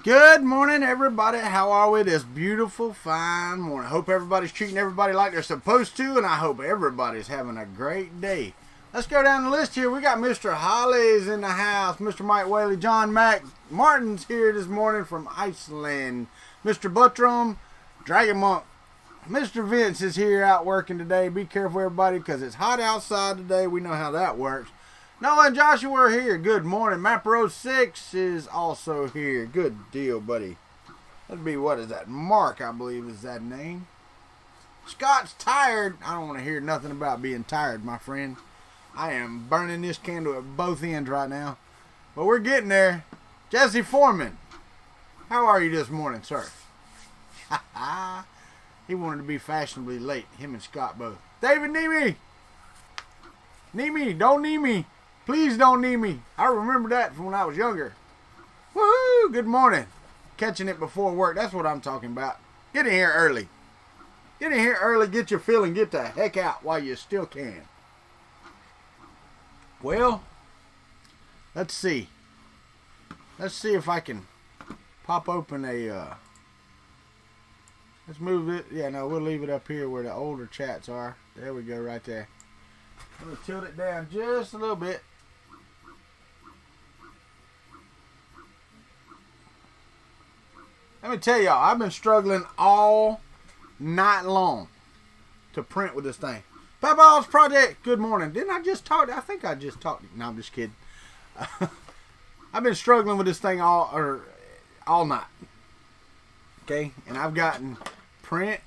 Good morning, everybody. How are we this beautiful, fine morning? Hope everybody's treating everybody like they're supposed to, and I hope everybody's having a great day. Let's go down the list here. We got Mr. Holly's in the house, Mr. Mike Whaley, John Mack Martin's here this morning from Iceland, Mr. Buttram, Dragon Monk, Mr. Vince is here out working today. Be careful, everybody, because it's hot outside today. We know how that works. Noah and Joshua are here. Good morning. Mapro6 is also here. Good deal, buddy. That'd be, what is that? Mark, I believe, is that name. Scott's tired. I don't want to hear nothing about being tired, my friend. I am burning this candle at both ends right now. But we're getting there. Jesse Foreman, how are you this morning, sir? He wanted to be fashionably late. Him and Scott both. David Neemy. Neemy, don't need me. Please don't need me. I remember that from when I was younger. Woohoo! Good morning. Catching it before work. That's what I'm talking about. Get in here early. Get in here early. Get your fill and get the heck out while you still can. Well, let's see. Let's see if I can pop open a... let's move it. Yeah, no, we'll leave it up here where the older chats are. There we go, right there. I'm going to tilt it down just a little bit. Let me tell y'all, I've been struggling all night long to print with this thing. Papa's Project, good morning. Didn't I just talk? I think I just talked. No, I'm just kidding. I've been struggling with this thing all night. Okay, and I've gotten print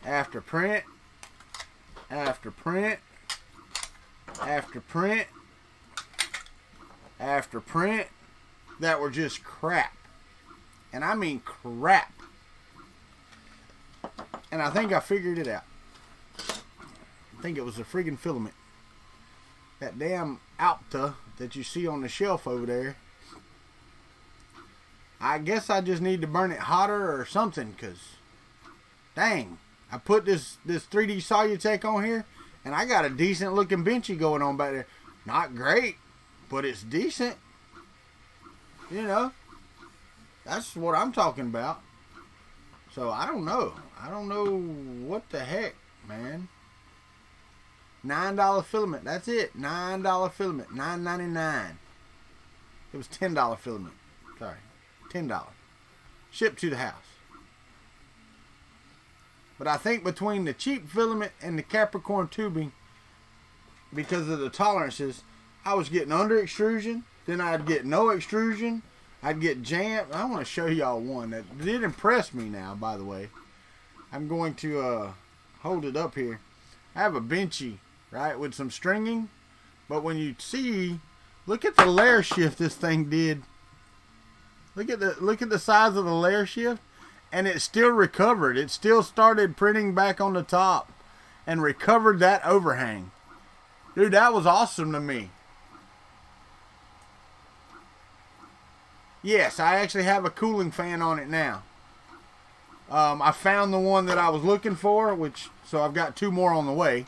after print after print after print after print that were just crap. And I mean crap. And I think I figured it out. I think it was the friggin' filament. That damn Alpta that you see on the shelf over there. I guess I just need to burn it hotter or something, because dang, I put this 3D Solutech on here and I got a decent looking benchy going on back there. Not great, but it's decent. You know, that's what I'm talking about. So I don't know. I don't know what the heck, man. $9 filament. That's it. $9 filament. $9.99. It was $10 filament. Sorry. $10. Shipped to the house. But I think between the cheap filament and the Capricorn tubing, because of the tolerances, I was getting under extrusion. Then I'd get no extrusion. I'd get jammed. I want to show y'all one that did impress me now, by the way. I'm going to hold it up here. I have a benchy, right, with some stringing. But when you see, look at the layer shift this thing did. Look at the size of the layer shift, and it still recovered. It still started printing back on the top and recovered that overhang. Dude, that was awesome to me. Yes, I actually have a cooling fan on it now. I found the one that I was looking for, so I've got 2 more on the way.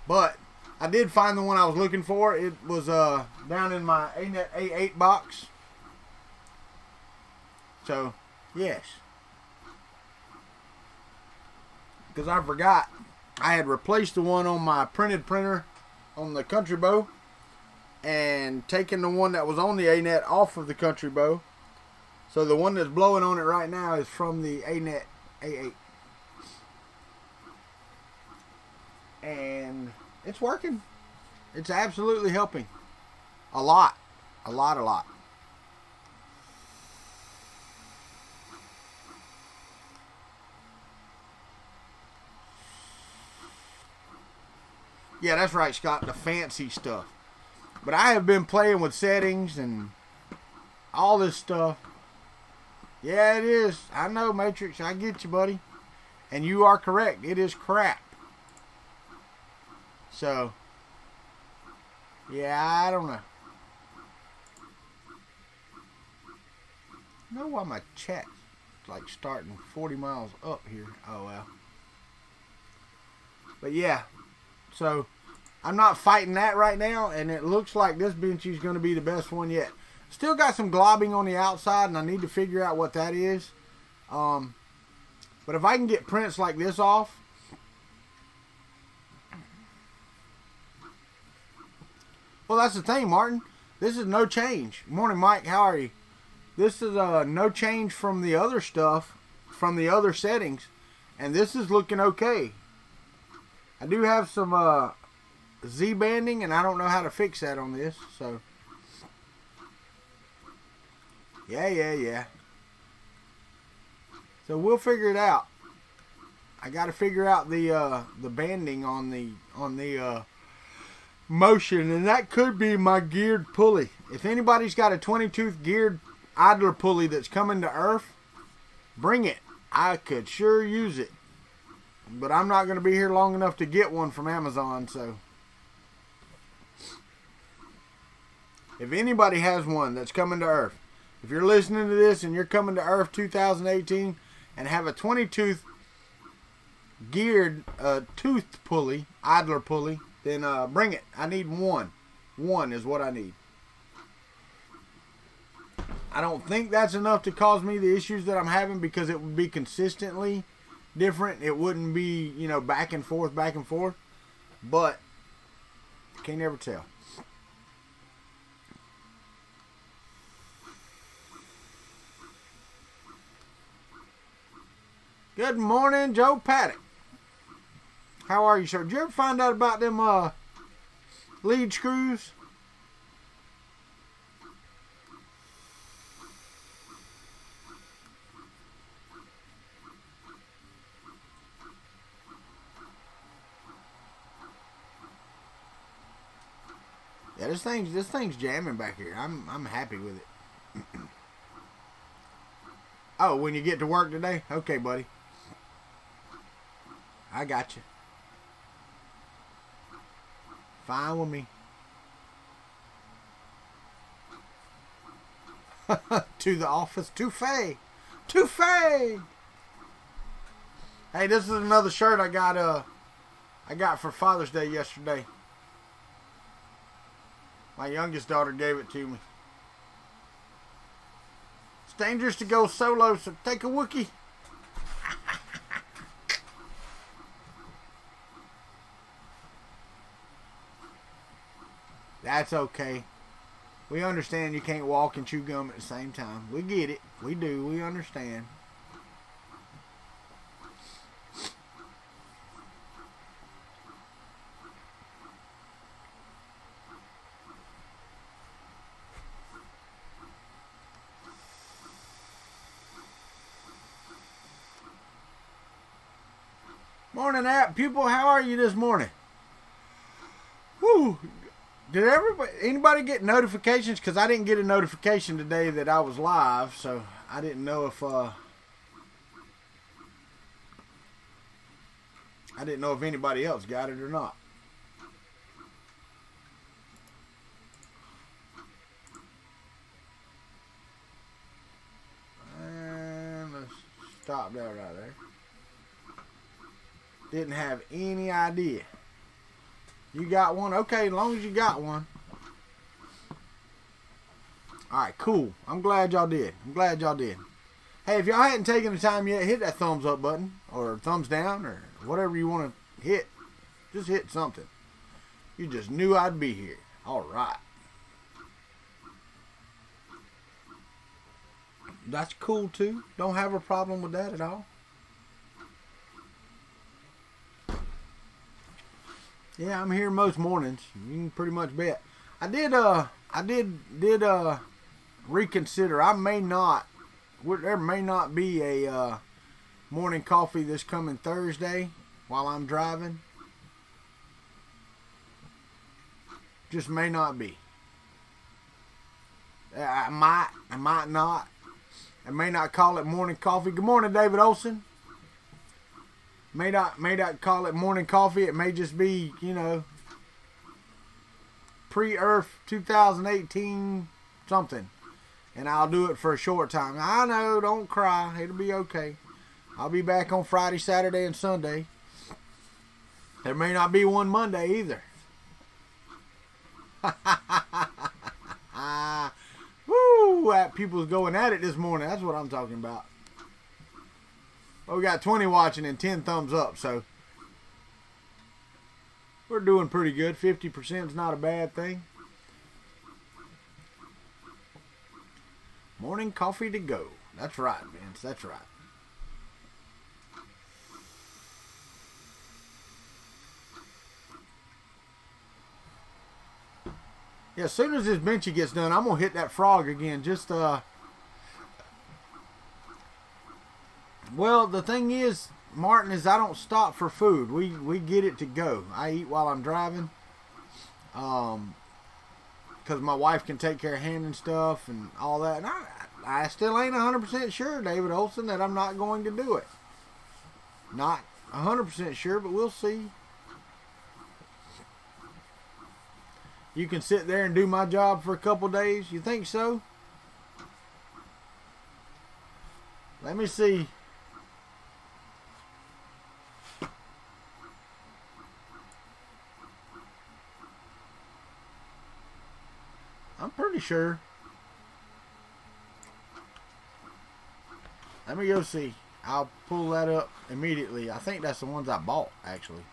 But I did find the one I was looking for. It was down in my ANET A8 box. So, yes. Because I forgot. I had replaced the one on my printed printer on the Kuntry Bow and taken the one that was on the ANET off of the Kuntry Bow. So the one that's blowing on it right now is from the ANET A8. And it's working. It's absolutely helping. A lot. A lot, a lot. Yeah, that's right, Scott. The fancy stuff. But I have been playing with settings and all this stuff. Yeah, it is. I know, Matrix. I get you, buddy. And you are correct. It is crap. So, yeah, I don't know. I know why my chat's like starting 40 miles up here. Oh, well. But yeah. So, I'm not fighting that right now. And it looks like this benchy is going to be the best one yet. Still got some globbing on the outside, and I need to figure out what that is. But if I can get prints like this off, well, that's the thing, Martin. This is no change. Morning, Mike. How are you? This is no change from the other stuff, from the other settings, and this is looking okay. I do have some Z banding, and I don't know how to fix that on this, so yeah. So we'll figure it out. I got to figure out the banding on the motion, and that could be my geared pulley. If anybody's got a 20-tooth geared idler pulley that's coming to ERRF, bring it. I could sure use it, but I'm not going to be here long enough to get one from Amazon. So if anybody has one that's coming to ERRF, if you're listening to this and you're coming to ERRF 2018 and have a 20-tooth geared tooth pulley, idler pulley, then bring it. I need one. One is what I need. I don't think that's enough to cause me the issues that I'm having, because it would be consistently different. It wouldn't be, you know, back and forth. But can't never tell. Good morning, Joe Paddock. How are you, sir? Did you ever find out about them lead screws? Yeah, this thing's jamming back here. I'm happy with it. Oh, when you get to work today? Okay, buddy. I got you. Fine with me. To the office. To Faye. To Faye. Hey, this is another shirt I got for Father's Day yesterday. My youngest daughter gave it to me. It's dangerous to go solo, so take a Wookie. That's okay. We understand you can't walk and chew gum at the same time. We get it. We do. We understand. Morning, app pupil. How are you this morning? Whew. Did anybody get notifications? Because I didn't get a notification today that I was live, so I didn't know if anybody else got it or not. And let's stop that right there. Didn't have any idea. You got one? Okay, as long as you got one. Alright, cool. I'm glad y'all did. Hey, if y'all hadn't taken the time yet, hit that thumbs up button, or thumbs down, or whatever you want to hit. Just hit something. You just knew I'd be here. Alright. That's cool too. Don't have a problem with that at all. Yeah, I'm here most mornings. You can pretty much bet. I did reconsider. There may not be a morning coffee this coming Thursday while I'm driving. Just may not be. I might not. I may not call it morning coffee. Good morning, David Olson. May not call it morning coffee. It may just be, you know, pre-ERRF 2018 something. And I'll do it for a short time. I know, don't cry. It'll be okay. I'll be back on Friday, Saturday, and Sunday. There may not be one Monday either. Woo! people's going at it this morning. That's what I'm talking about. Well, we got 20 watching and 10 thumbs up, so we're doing pretty good. 50% is not a bad thing. Morning coffee to go. That's right, Vince. That's right. Yeah, as soon as this benchy gets done, I'm going to hit that frog again. Well, the thing is, Martin, is I don't stop for food. We get it to go. I eat while I'm driving. Because my wife can take care of handling stuff and all that. And I still ain't 100% sure, David Olson, that I'm not going to do it. Not 100% sure, but we'll see. You can sit there and do my job for a couple days. You think so? Let me see. I'm pretty sure. Let me go see. I'll pull that up immediately. I think that's the ones I bought, actually.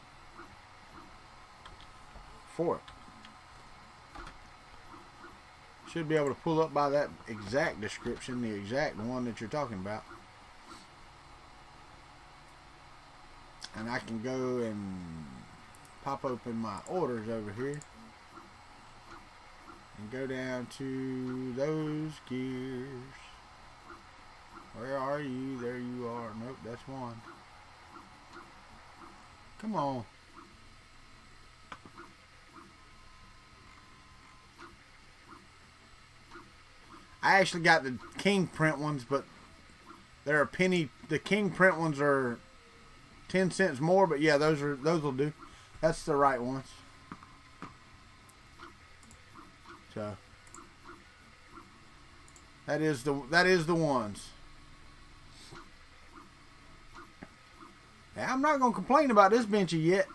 For it. Should be able to pull up by that exact description, the exact one that you're talking about. And I can go and pop open my orders over here. And go down to those gears. Where are you? There you are. Nope, that's one. Come on. I actually got the King print ones, but they're a penny. The King print ones are 10 cents more, but yeah, those will do. That's the right ones. So that is the ones. Yeah, I'm not gonna complain about this benchy yet.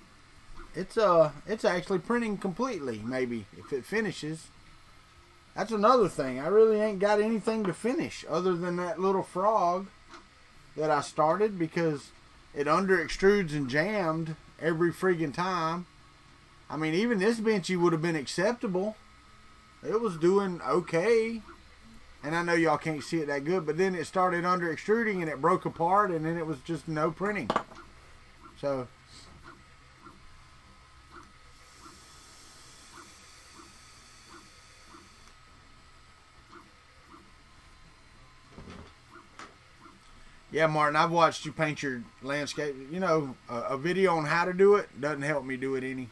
It's actually printing completely. Maybe if it finishes. That's another thing. I really ain't got anything to finish other than that little frog that I started, because it under extrudes and jammed every friggin' time. I mean, even this benchy would have been acceptable. It was doing okay. And I know y'all can't see it that good, but then it started under extruding and it broke apart, and then it was just no printing. So yeah, Martin, I've watched you paint your landscape. You know, a video on how to do it doesn't help me do it any.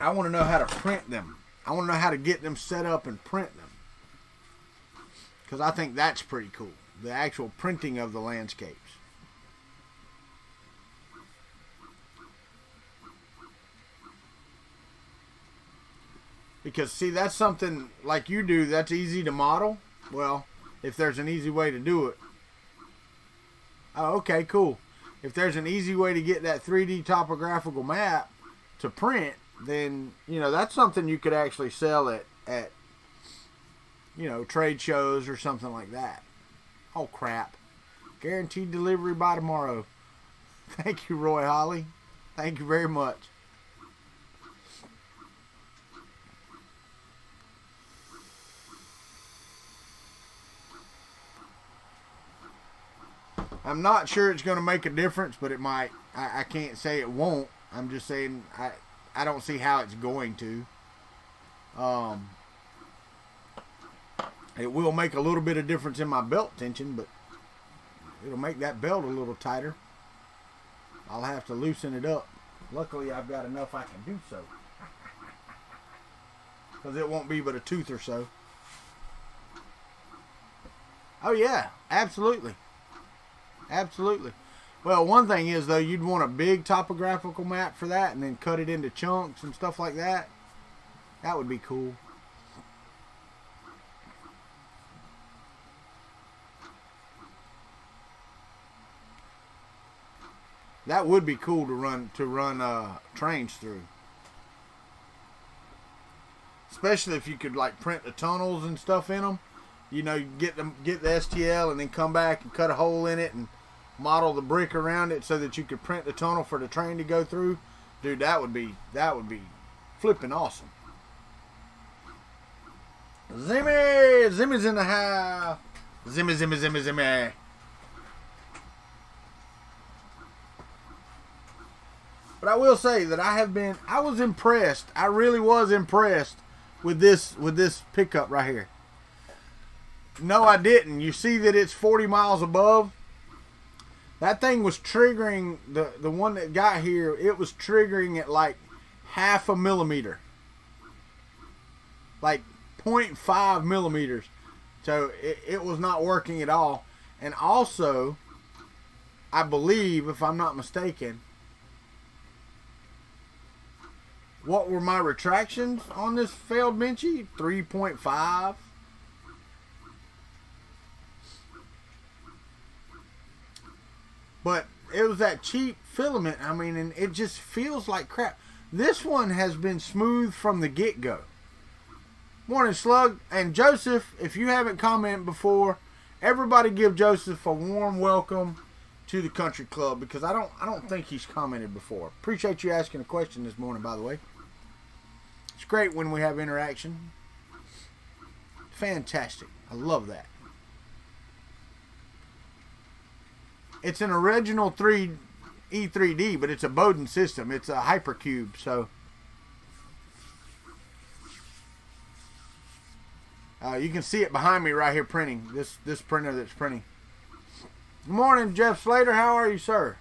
I want to know how to print them. I want to know how to get them set up and print them. Because I think that's pretty cool. The actual printing of the landscapes. Because, see, that's something like you do that's easy to model. Well, if there's an easy way to do it. Oh, okay, cool. If there's an easy way to get that 3D topographical map to print, then, you know, that's something you could actually sell at you know, trade shows or something like that. Oh, crap. Guaranteed delivery by tomorrow. Thank you, Roy Holly. Thank you very much. I'm not sure it's going to make a difference, but it might. I can't say it won't. I'm just saying I don't see how it's going to. It will make a little bit of difference in my belt tension, but it'll make that belt a little tighter. I'll have to loosen it up. Luckily, I've got enough I can do so. Because it won't be but a tooth or so. Oh, yeah. Absolutely. Absolutely. Well, one thing is, though, you'd want a big topographical map for that and then cut it into chunks and stuff like that. That would be cool. That would be cool to run trains through. especially if you could like print the tunnels and stuff in them. You know, get the STL and then come back and cut a hole in it and model the brick around it so that you could print the tunnel for the train to go through. Dude, that would be flipping awesome. Zimmy's in the house. Zimmy. But I will say that I was impressed. I really was impressed with this pickup right here. No, I didn't. You see that it's 40 miles above? That thing was triggering, the one that got here, it was triggering at like 0.5 millimeter. Like 0.5 millimeters. So it was not working at all. And also, I believe, if I'm not mistaken, what were my retractions on this failed benchy? 3.5. But it was that cheap filament. I mean, and it just feels like crap. This one has been smooth from the get-go. Morning, Slug. And Joseph, if you haven't commented before, everybody give Joseph a warm welcome to the Country Club, because I don't think he's commented before. Appreciate you asking a question this morning, by the way. It's great when we have interaction. Fantastic. I love that. It's an original E3D, but it's a Bowden system. It's a Hypercube, so you can see it behind me right here printing. This printer that's printing. Good morning, Jeff Slater. How are you, sir?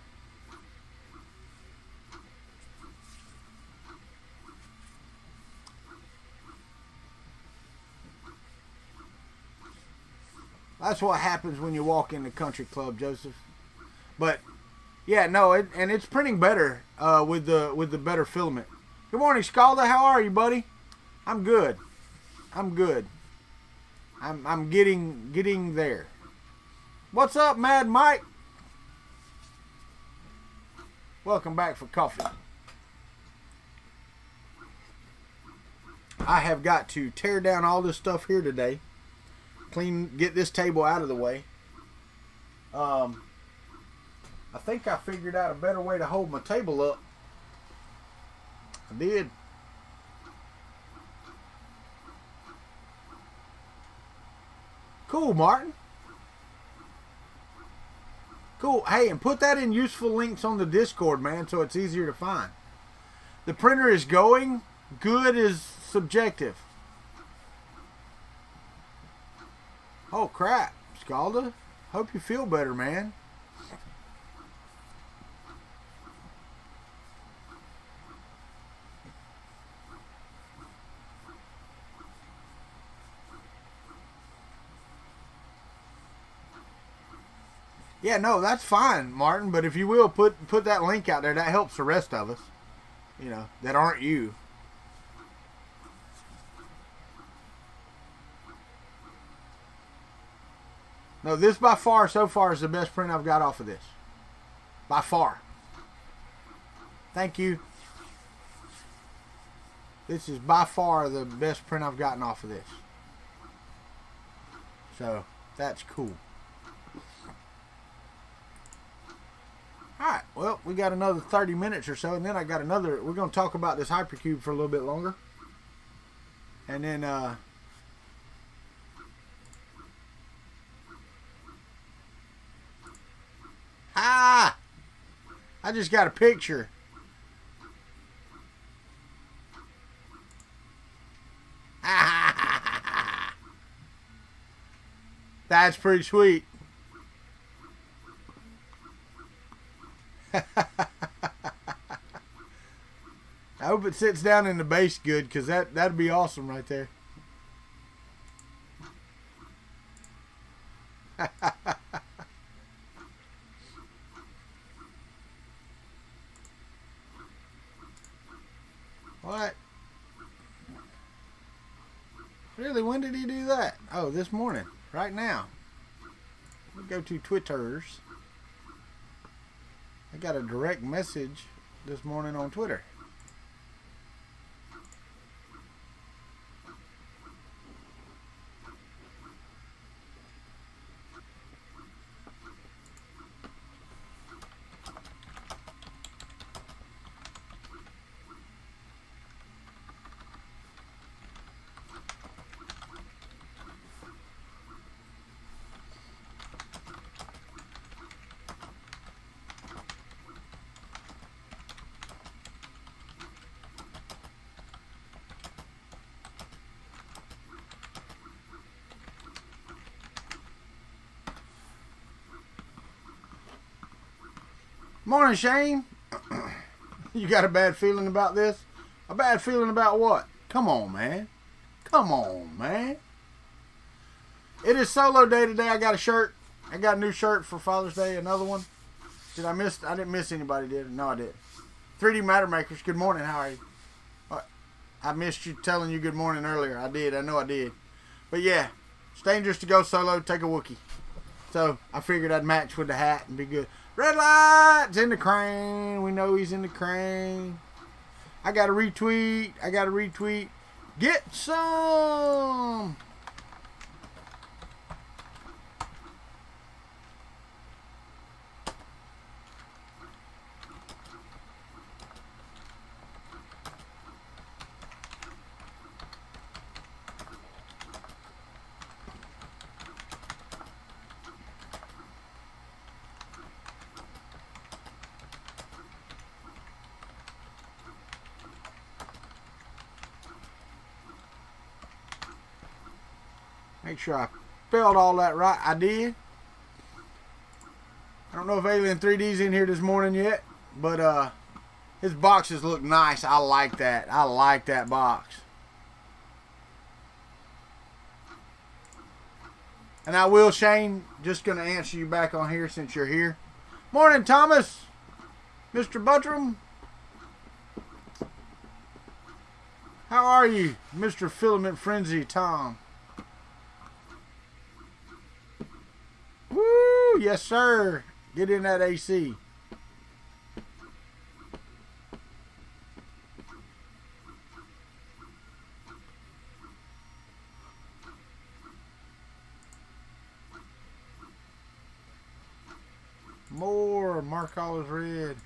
That's what happens when you walk in the Country Club, Joseph. But yeah, no, and it's printing better with the better filament. Good morning, Scalda. How are you, buddy? I'm good. I'm good. I'm getting there. What's up, Mad Mike? Welcome back for coffee. I have got to tear down all this stuff here today. Get this table out of the way. I think I figured out a better way to hold my table up. I did. Cool, Martin. Cool. Hey, and put that in useful links on the Discord, man, so it's easier to find. The printer is going. Good is subjective. Oh, crap. Scalda, hope you feel better, man. Yeah, no, that's fine, Martin. But if you will, put that link out there. That helps the rest of us, you know, that aren't you. No, this by far, so far, is the best print I've got off of this. By far. Thank you. This is by far the best print I've gotten off of this. So, that's cool. Alright, well, we got another 30 minutes or so, and then I got another, we're going to talk about this Hypercube for a little bit longer. And then, I just got a picture. That's pretty sweet. I hope it sits down in the base good, because that'd be awesome right there. What? Really? When did he do that? Oh, this morning. Right now. We go to Twitters. I got a direct message this morning on Twitter. Morning, Shane. You got a bad feeling about this? A bad feeling about what? Come on, man. Come on, man. It is solo day today. I got a shirt. I got a new shirt for Father's Day. Another one. I didn't miss anybody, did I? No, I did. 3D Matter Makers. Good morning. How are you? I missed you telling you good morning earlier. I did. I know I did. But yeah, it's dangerous to go solo. Take a Wookiee. So I figured I'd match with the hat and be good. Red light's in the crane. We know he's in the crane. I got a retweet. I got a retweet. Get some. Make sure I spelled all that right. I did. I don't know if Alien 3D's in here this morning yet, but his boxes look nice. I like that. I like that box. And I will, Shane, just going to answer you back on here since you're here. Morning, Thomas. Mr. Buttram. How are you, Mr. Filament Frenzy, Tom? Woo! Yes, sir. Get in that AC. More. Mark all is red.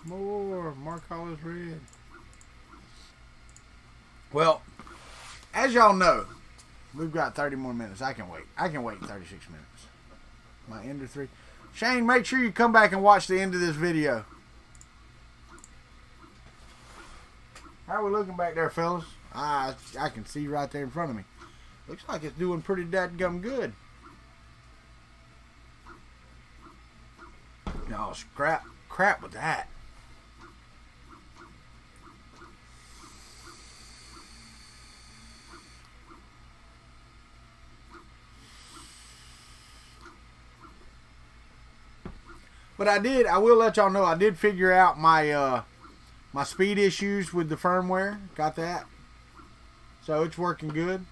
More. Mark all is red. Well, as y'all know, we've got 30 more minutes. I can wait. I can wait 36 minutes. My Ender 3. Shane, make sure you come back and watch the end of this video. How are we looking back there, fellas? I can see right there in front of me. Looks like it's doing pretty dadgum good. No, crap with that. But I will let y'all know, I did figure out my my speed issues with the firmware. Got that. So it's working good.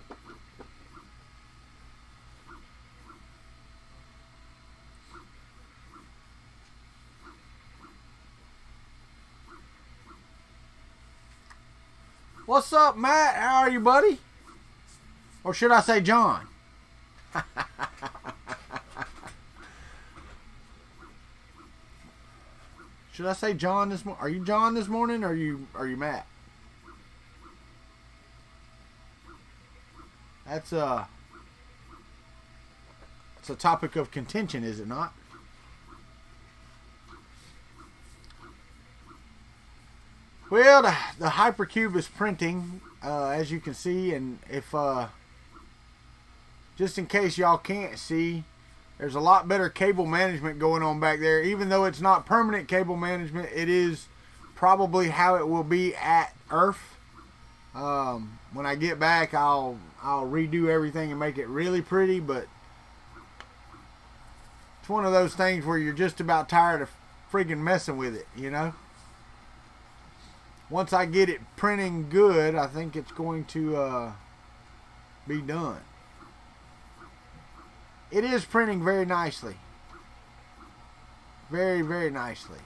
What's up, Matt? How are you, buddy? Or should I say John? Should I say John this morning? Are you John this morning, or are you Matt? It's a topic of contention, is it not? Well, the Hypercube is printing, as you can see, and if just in case y'all can't see, there's a lot better cable management going on back there. Even though it's not permanent cable management, it is probably how it will be at ERRF. When I get back, I'll redo everything and make it really pretty, but it's one of those things where you're just about tired of friggin' messing with it, you know? Once I get it printing good, I think it's going to be done. It is printing very nicely. Very, very nicely.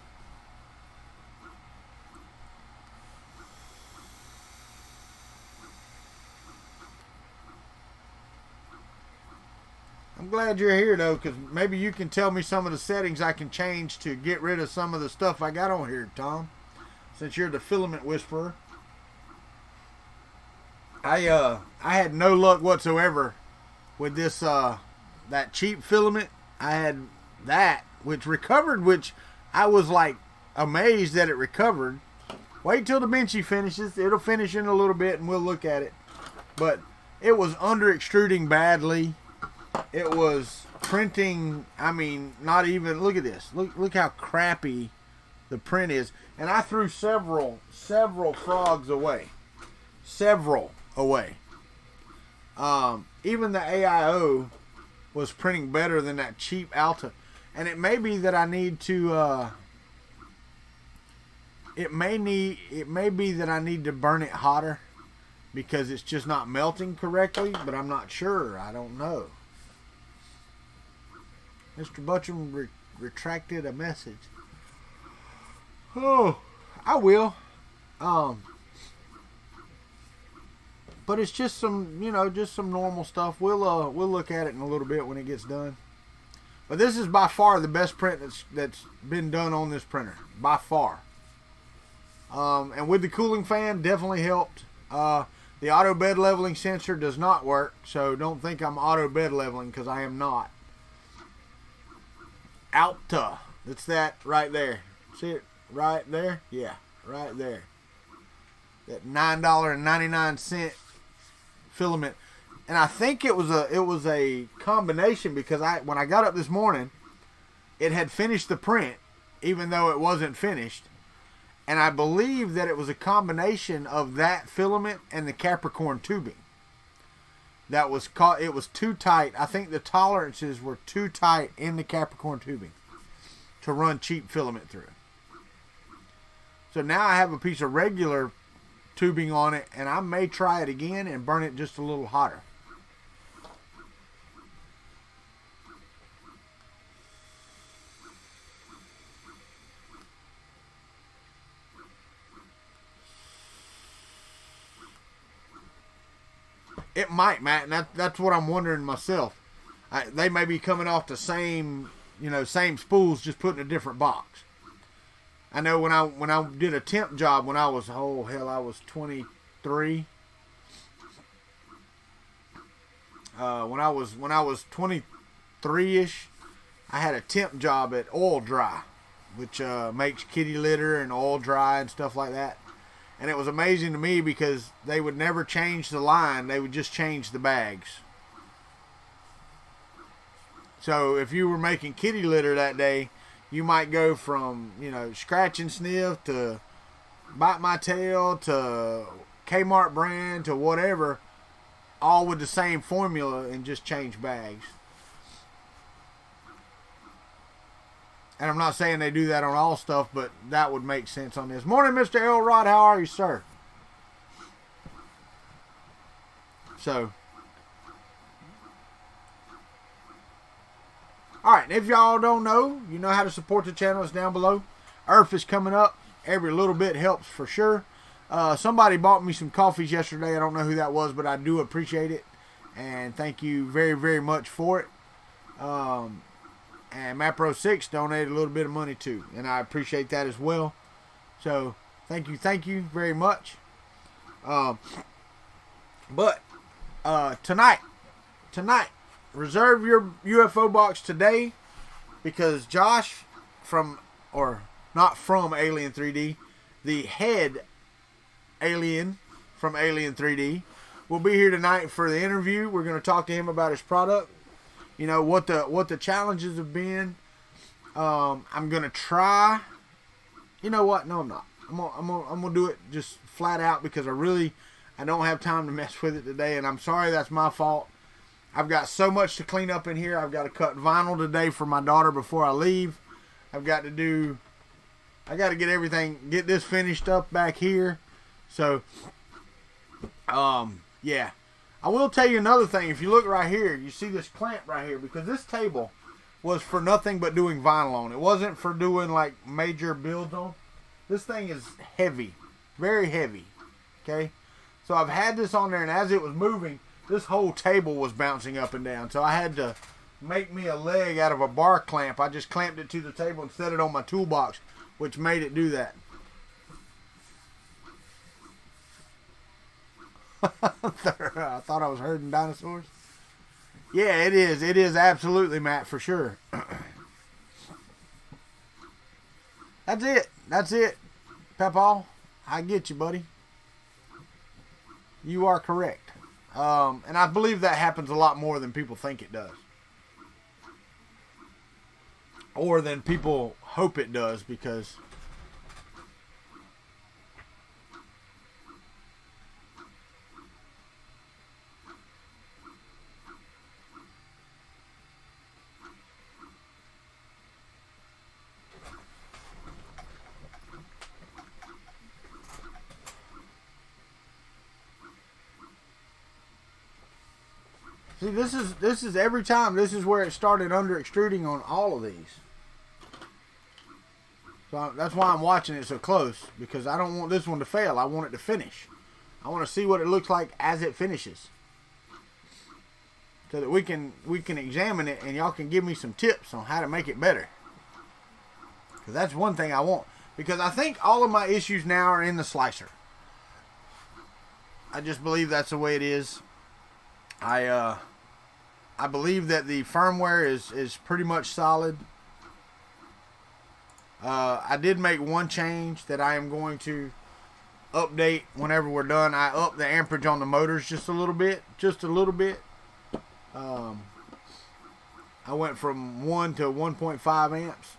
I'm glad you're here, though, because maybe you can tell me some of the settings I can change to get rid of some of the stuff I got on here, Tom. Since you're the filament whisperer. I had no luck whatsoever with this that cheap filament. I had that which recovered, which I was like amazed that it recovered. Wait till the Benchy finishes. It'll finish in a little bit and we'll look at it. But it was under extruding badly. It was printing, I mean, not even, look at this. Look how crappy the print is. And I threw several frogs away. Several away. Even the AIO was printing better than that cheap Alta. And it may be that I need to, it may be that I need to burn it hotter because it's just not melting correctly, but I'm not sure. I don't know. Mr. Butcham retracted a message. Oh, I will. But it's just some, you know, just some normal stuff. We'll look at it in a little bit when it gets done. But this is by far the best print that's been done on this printer, by far. And with the cooling fan, definitely helped. The auto bed leveling sensor does not work, so don't think I'm auto bed leveling because I am not. Alta, it's that right there. See it right there? Yeah, right there. That $9.99 filament, and I think it was a combination because when I got up this morning, it had finished the print, even though it wasn't finished. And I believe that it was a combination of that filament and the Capricorn tubing. That was caught. It was too tight. I think the tolerances were too tight in the Capricorn tubing to run cheap filament through. So now I have a piece of regular tubing on it, and I may try it again and burn it just a little hotter. It might, Matt, and that's what I'm wondering myself. They may be coming off the same, you know, same spools, just put in a different box. I know when I did a temp job when I was, oh hell, I was 23. When I was 23-ish, I had a temp job at Oil Dry, which makes kitty litter and oil dry and stuff like that. And it was amazing to me because they would never change the line. They would just change the bags. So if you were making kitty litter that day, you might go from, you know, Scratch and Sniff to Bite My Tail to Kmart brand to whatever, all with the same formula and just change bags. And I'm not saying they do that on all stuff, but that would make sense on this. Morning, Mr. Elrod. How are you, sir? So, alright, if y'all don't know, you know how to support the channel. It's down below. ERRF is coming up. Every little bit helps for sure. Somebody bought me some coffees yesterday. I don't know who that was, but I do appreciate it. And thank you very, very much for it. And Mapro6 donated a little bit of money too, and I appreciate that as well. So thank you very much. But tonight, reserve your UFO box today, because Josh not from Alien 3D, the head alien from Alien 3D will be here tonight for the interview. We're going to talk to him about his product. You know, what the challenges have been. I'm going to try. You know what? No, I'm not. I'm gonna do it just flat out because I don't have time to mess with it today, and I'm sorry, that's my fault. I've got so much to clean up in here. I've got to cut vinyl today for my daughter before I leave. I got to get this finished up back here. So, yeah. I will tell you another thing. If you look right here, you see this clamp right here, because this table was for nothing but doing vinyl on. It wasn't for doing like major builds on. This thing is heavy, very heavy. Okay, so I've had this on there, and as it was moving, this whole table was bouncing up and down. So I had to make me a leg out of a bar clamp. I just clamped it to the table and set it on my toolbox, which made it do that. I thought I was herding dinosaurs. Yeah, it is. It is absolutely, Matt, for sure. That's it. That's it. Pepal, I get you, buddy. You are correct. And I believe that happens a lot more than people think it does. or than people hope it does, because see, this is every time. This is where it started under extruding on all of these. So that's why I'm watching it so close, because I don't want this one to fail. I want it to finish. I want to see what it looks like as it finishes, so that we can examine it and y'all can give me some tips on how to make it better. Because that's one thing I want. Because I think all of my issues now are in the slicer. I just believe that's the way it is. I believe that the firmware is pretty much solid. I did make one change that I am going to update whenever we're done. I upped the amperage on the motors just a little bit. I went from 1 to 1.5 amps.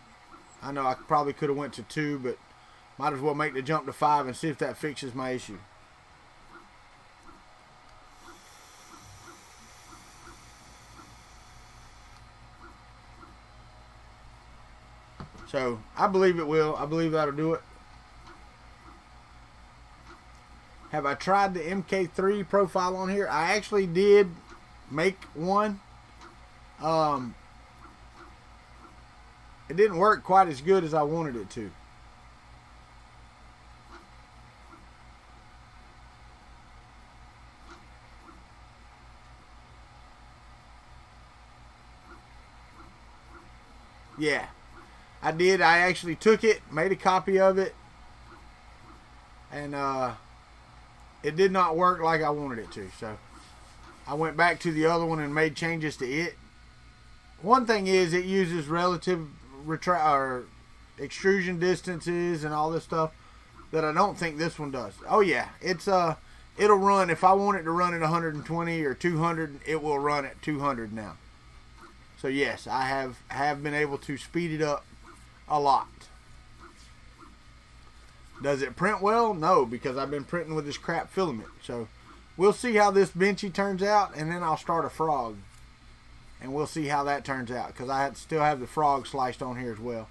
I know I probably could have went to 2, but might as well make the jump to 5 and see if that fixes my issue. So I believe it will. I believe that'll do it. Have I tried the MK3 profile on here? I actually did make one. It didn't work quite as good as I wanted it to. Yeah, I did. I actually took it, made a copy of it, and it did not work like I wanted it to. So I went back to the other one and made changes to it. One thing is, it uses relative extrusion distances and all this stuff that I don't think this one does. Oh yeah, it's it'll run, if I want it to run at 120 or 200, it will run at 200 now. So yes, I have been able to speed it up a lot. Does it print well? No, because I've been printing with this crap filament. So we'll see how this benchy turns out, and then I'll start a frog, and we'll see how that turns out, because I still have the frog sliced on here as well.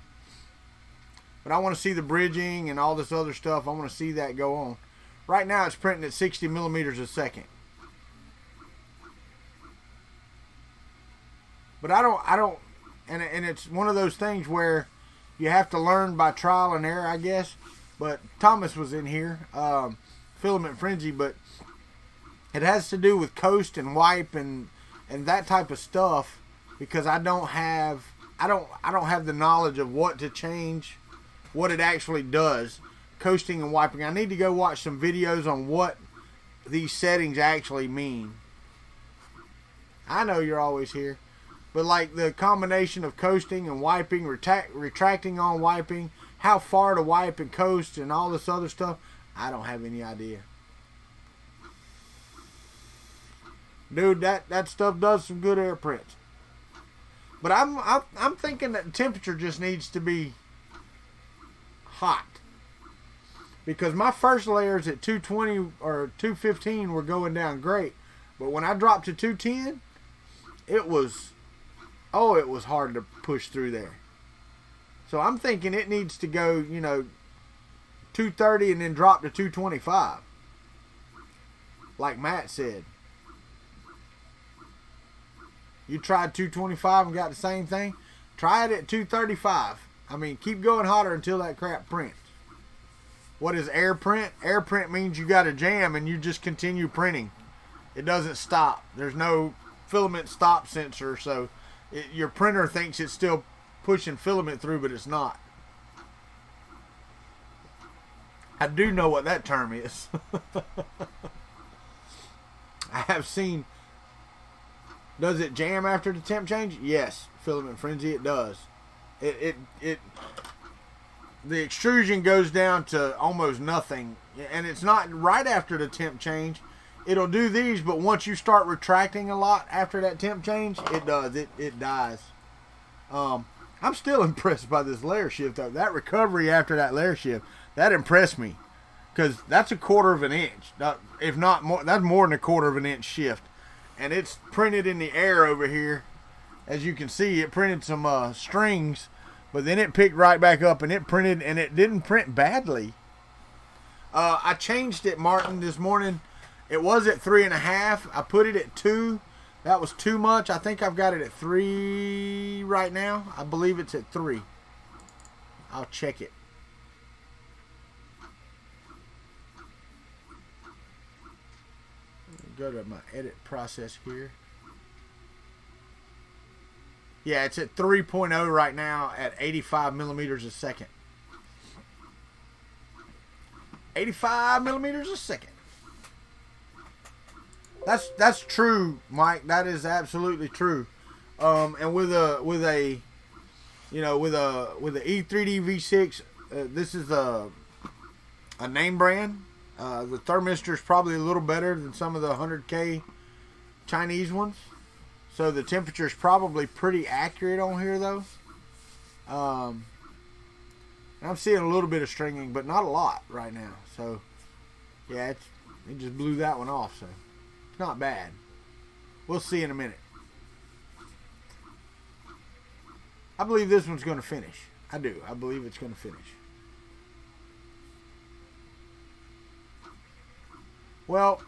But I want to see the bridging and all this other stuff. I want to see that go on. Right now it's printing at 60 millimeters a second. But I don't, and it's one of those things where you have to learn by trial and error, I guess. But Thomas was in here, Filament Frenzy, but it has to do with coast and wipe and that type of stuff, because I don't have the knowledge of what to change, what it actually does, coasting and wiping. I need to go watch some videos on what these settings actually mean. I know you're always here. But like the combination of coasting and wiping, retracting on wiping, how far to wipe and coast and all this other stuff, I don't have any idea. Dude, that stuff does some good air prints. But I'm thinking that the temperature just needs to be hot. Because my first layers at 220 or 215 were going down great. But when I dropped to 210, it was hard to push through there. So I'm thinking it needs to go, 230 and then drop to 225. Like Matt said. You tried 225 and got the same thing? Try it at 235. I mean, keep going hotter until that crap prints. What is air print? Air print means you got a jam and you just continue printing. It doesn't stop. There's no filament stop sensor, so your printer thinks it's still pushing filament through, but it's not. I do know what that term is. I have seen. Does it jam after the temp change? Yes, Filament Frenzy, it does. The extrusion goes down to almost nothing, and it's not right after the temp change. It'll do these, but once you start retracting a lot after that temp change, it does. It dies. I I'm still impressed by this layer shift, though. That recovery after that layer shift, that impressed me. Because that's a 1/4 of an inch. If not more, that's more than a 1/4 of an inch shift. And it's printed in the air over here. As you can see, it printed some strings. But then it picked right back up and it printed, and it didn't print badly. I changed it, Martin, this morning. It was at 3.5. I put it at 2. That was too much. I think I've got it at 3 right now. I believe it's at 3. I'll check it. Go to my edit process here. Yeah, it's at 3.0 right now at 85 millimeters a second. 85 millimeters a second. That's true, Mike. That is absolutely true. And with a E3D V6, this is a name brand. The thermistor is probably a little better than some of the 100K Chinese ones. So the temperature is probably pretty accurate on here, though. I'm seeing a little bit of stringing, but not a lot right now. So, yeah, it just blew that one off. So, it's not bad. We'll see in a minute. I believe this one's going to finish. I do. I believe it's going to finish. Well,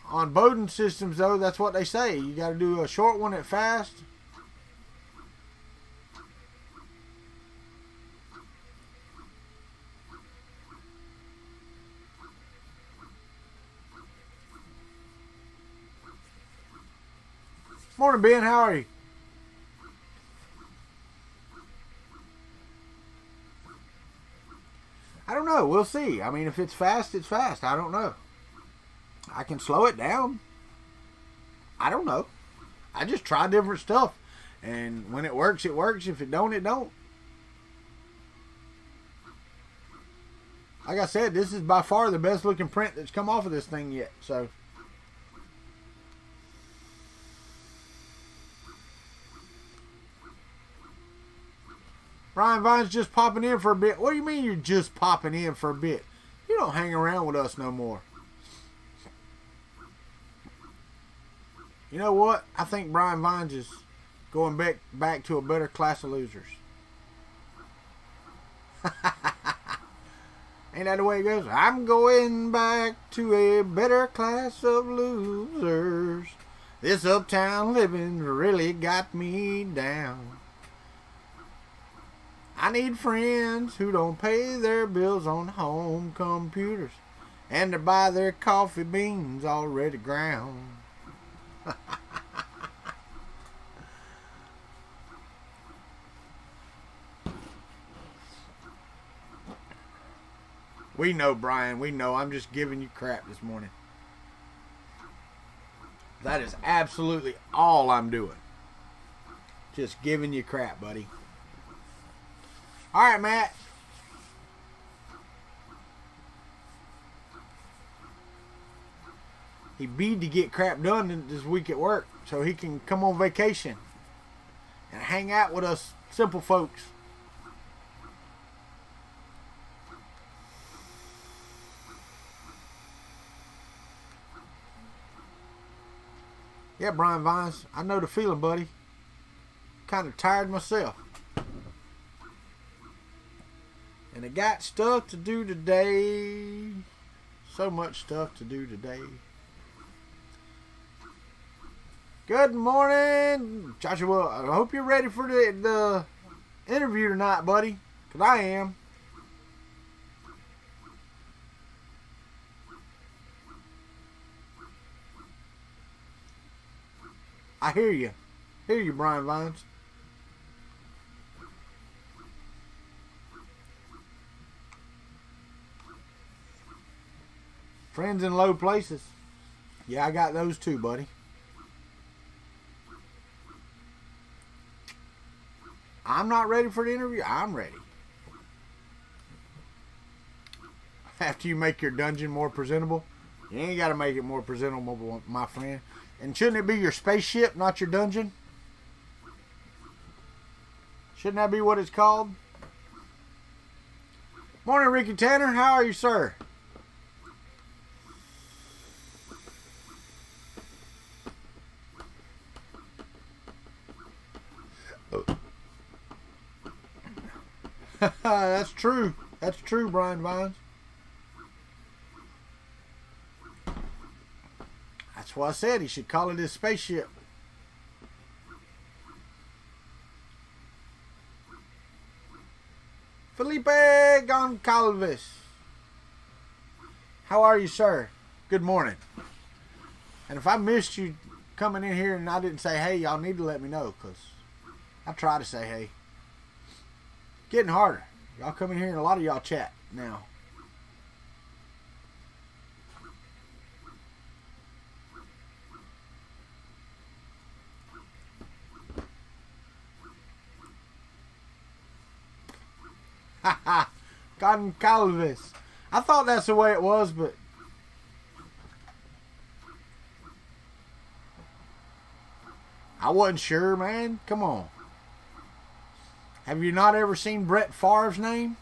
on Bowden systems, though, that's what they say. You got to do a short one at fast. Morning, Ben. How are you? I don't know. We'll see. I mean, if it's fast, it's fast. I don't know. I can slow it down. I don't know. I just try different stuff. And when it works, it works. If it don't, it don't. Like I said, this is by far the best looking print that's come off of this thing yet. So, Brian Vine's just popping in for a bit. What do you mean you're just popping in for a bit? You don't hang around with us no more. You know what? I think Brian Vines is going back to a better class of losers. Ain't that the way it goes? I'm going back to a better class of losers. This uptown living really got me down. I need friends who don't pay their bills on home computers and to buy their coffee beans already ground. We know, Brian. We know. I'm just giving you crap this morning. That is absolutely all I'm doing. Just giving you crap, buddy. All right, Matt. He beat to get crap done this week at work so he can come on vacation and hang out with us simple folks. Yeah, Brian Vines, I know the feeling, buddy. Kind of tired myself. And I got stuff to do today. So much stuff to do today. Good morning, Joshua. I hope you're ready for the interview tonight, buddy. Because I am. I hear you. Hear you, Brian Vines. Friends in low places. Yeah, I got those too, buddy. I'm not ready for the interview. I'm ready. After you make your dungeon more presentable, you ain't got to make it more presentable, my friend. And shouldn't it be your spaceship, not your dungeon? Shouldn't that be what it's called? Morning, Ricky Tanner. How are you, sir? That's true. That's true, Brian Vines. That's why I said he should call it his spaceship. Felipe Goncalves. How are you, sir? Good morning. And if I missed you coming in here and I didn't say hey, y'all need to let me know, because I try to say hey. Getting harder. Y'all come in here and a lot of y'all chat now. Haha. Goncalves. I thought that's the way it was, but I wasn't sure, man. Come on. Have you not ever seen Brett Favre's name?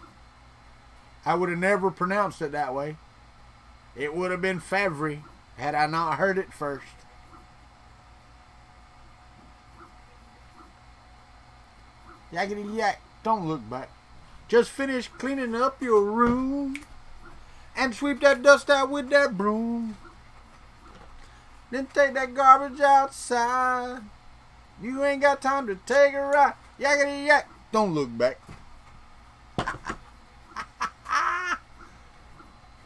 I would have never pronounced it that way. It would have been Favre had I not heard it first. Yakety yak. Don't look back. Just finish cleaning up your room and sweep that dust out with that broom. Then take that garbage outside. You ain't got time to take a ride. Yakety yak. Don't look back.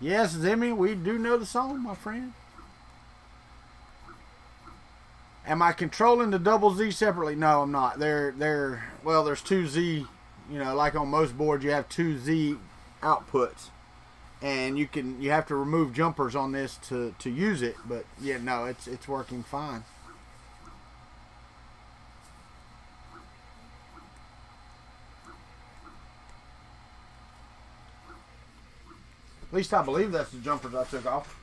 Yes, Zimmy, we do know the song, my friend. Am I controlling the double Z separately? No, I'm not. Well, there's two Z, you know, like on most boards you have two Z outputs. And you have to remove jumpers on this to use it, but yeah, no, it's working fine. At least I believe that's the jumpers I took off.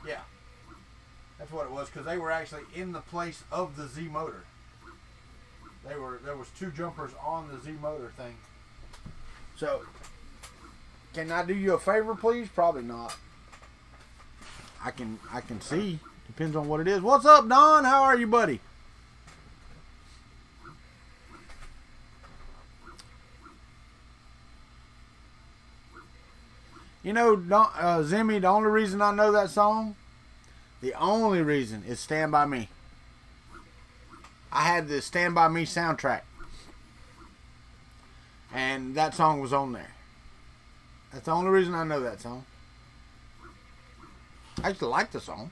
Yeah. That's what it was, because they were actually in the place of the Z motor. There was two jumpers on the Z motor thing. So, can I do you a favor, please? Probably not. I can see. Depends on what it is. What's up, Don? How are you, buddy? You know, Zimmy, the only reason I know that song, the only reason is Stand By Me. I had the Stand By Me soundtrack. And that song was on there. That's the only reason I know that song. I actually like the song.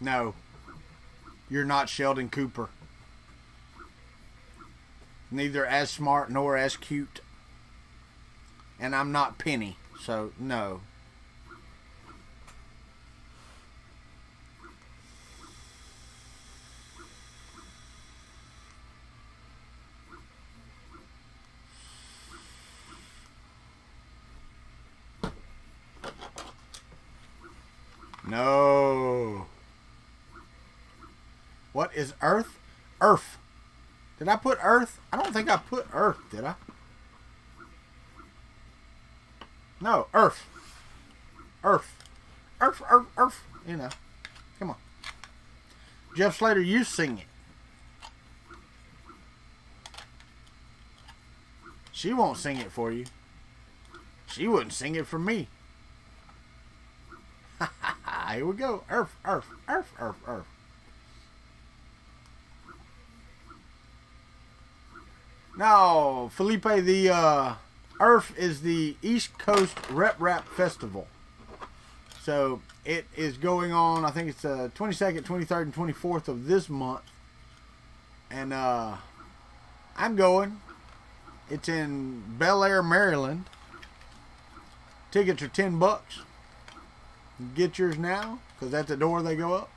No. You're not Sheldon Cooper. Neither as smart nor as cute. And I'm not Penny, so no. No. What is Earth? Earth. Did I put Earth? I don't think I put Earth, did I? No, Earth. Earth. Earth, Earth, Earth. You know. Come on. Jeff Slater, you sing it. She won't sing it for you. She wouldn't sing it for me. Here we go. Earth, Earth, Earth, Earth, Earth. No, Felipe, the ERRF is the East Coast Rap Festival. So it is going on, I think it's 22nd, 23rd, and 24th of this month. And I'm going. It's in Bel Air, Maryland. Tickets are $10. Get yours now, because at the door they go up.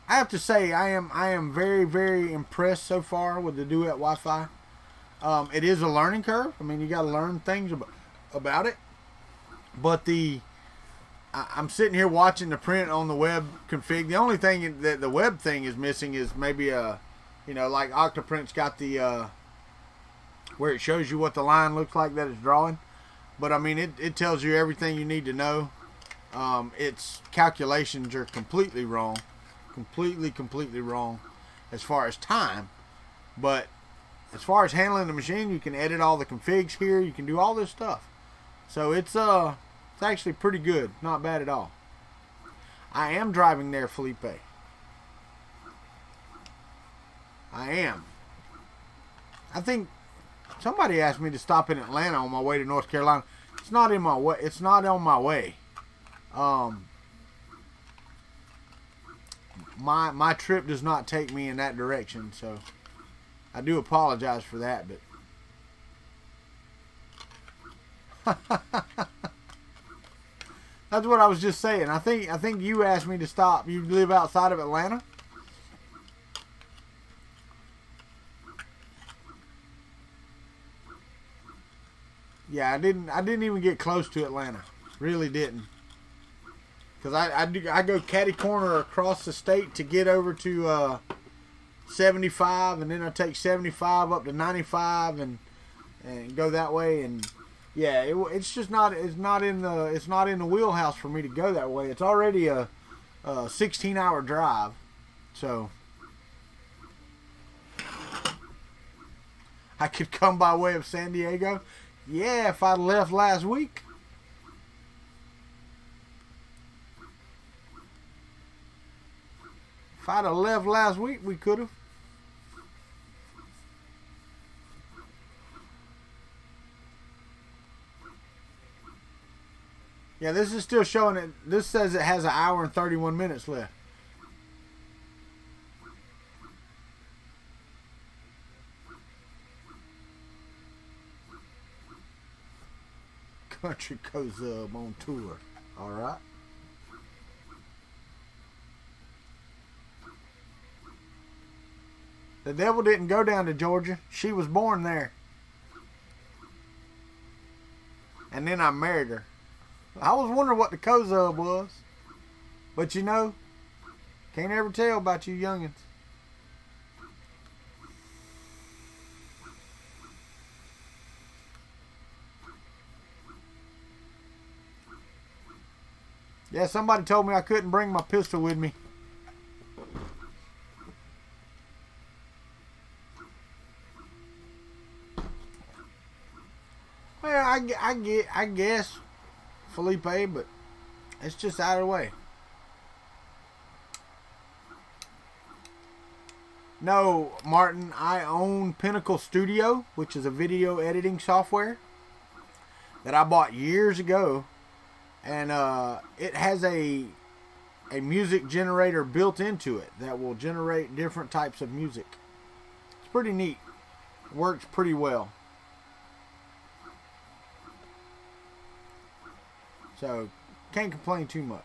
I have to say, I am very, very impressed so far with the Duet Wi-Fi. It is a learning curve. I mean, you got to learn things about it. But I'm sitting here watching the print on the web config. The only thing that the web thing is missing is maybe like Octoprint's got the where it shows you what the line looks like that it's drawing. But I mean, it tells you everything you need to know. Its calculations are completely wrong, completely wrong as far as time. But as far as handling the machine, you can edit all the configs here. You can do all this stuff. So it's actually pretty good. Not bad at all. I am driving there, Felipe. I am. I think somebody asked me to stop in Atlanta on my way to North Carolina. It's not in my way. It's not on my way. My trip does not take me in that direction, so I do apologize for that, but that's what I was just saying. I think you asked me to stop. You live outside of Atlanta? Yeah, I didn't even get close to Atlanta. Really didn't. Because I go catty corner across the state to get over to 75, and then I take 75 up to 95 and go that way. And yeah, it's just not in the wheelhouse for me to go that way. It's already a 16-hour drive, so I could come by way of San Diego. Yeah, if I'd left last week. If I'd have left last week, we could have. Yeah, this is still showing it. This says it has an hour and 31 minutes left. Country goes on tour. All right. The devil didn't go down to Georgia. She was born there. And then I married her. I was wondering what the Kozub was. But you know, can't ever tell about you youngins. Yeah, somebody told me I couldn't bring my pistol with me. Well, I guess, Felipe, but it's just out of the way. No, Martin, I own Pinnacle Studio, which is a video editing software that I bought years ago. And it has a music generator built into it that will generate different types of music. It's pretty neat. It works pretty well. So, can't complain too much.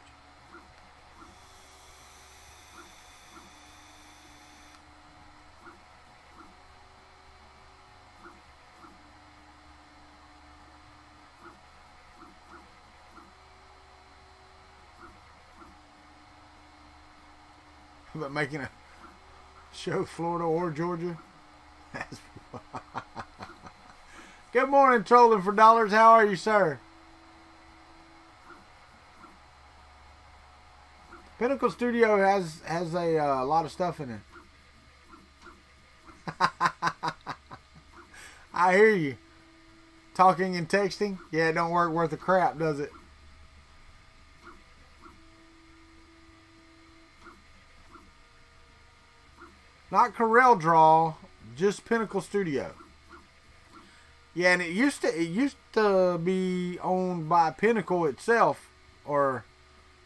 But making a show Florida or Georgia. Good morning, Trolling for Dollars. How are you, sir? Pinnacle Studio has a lot of stuff in it. I hear you. Talking and texting? Yeah, it don't work worth a crap, does it? Not Corel Draw, just Pinnacle Studio. Yeah, and it used to be owned by Pinnacle itself, or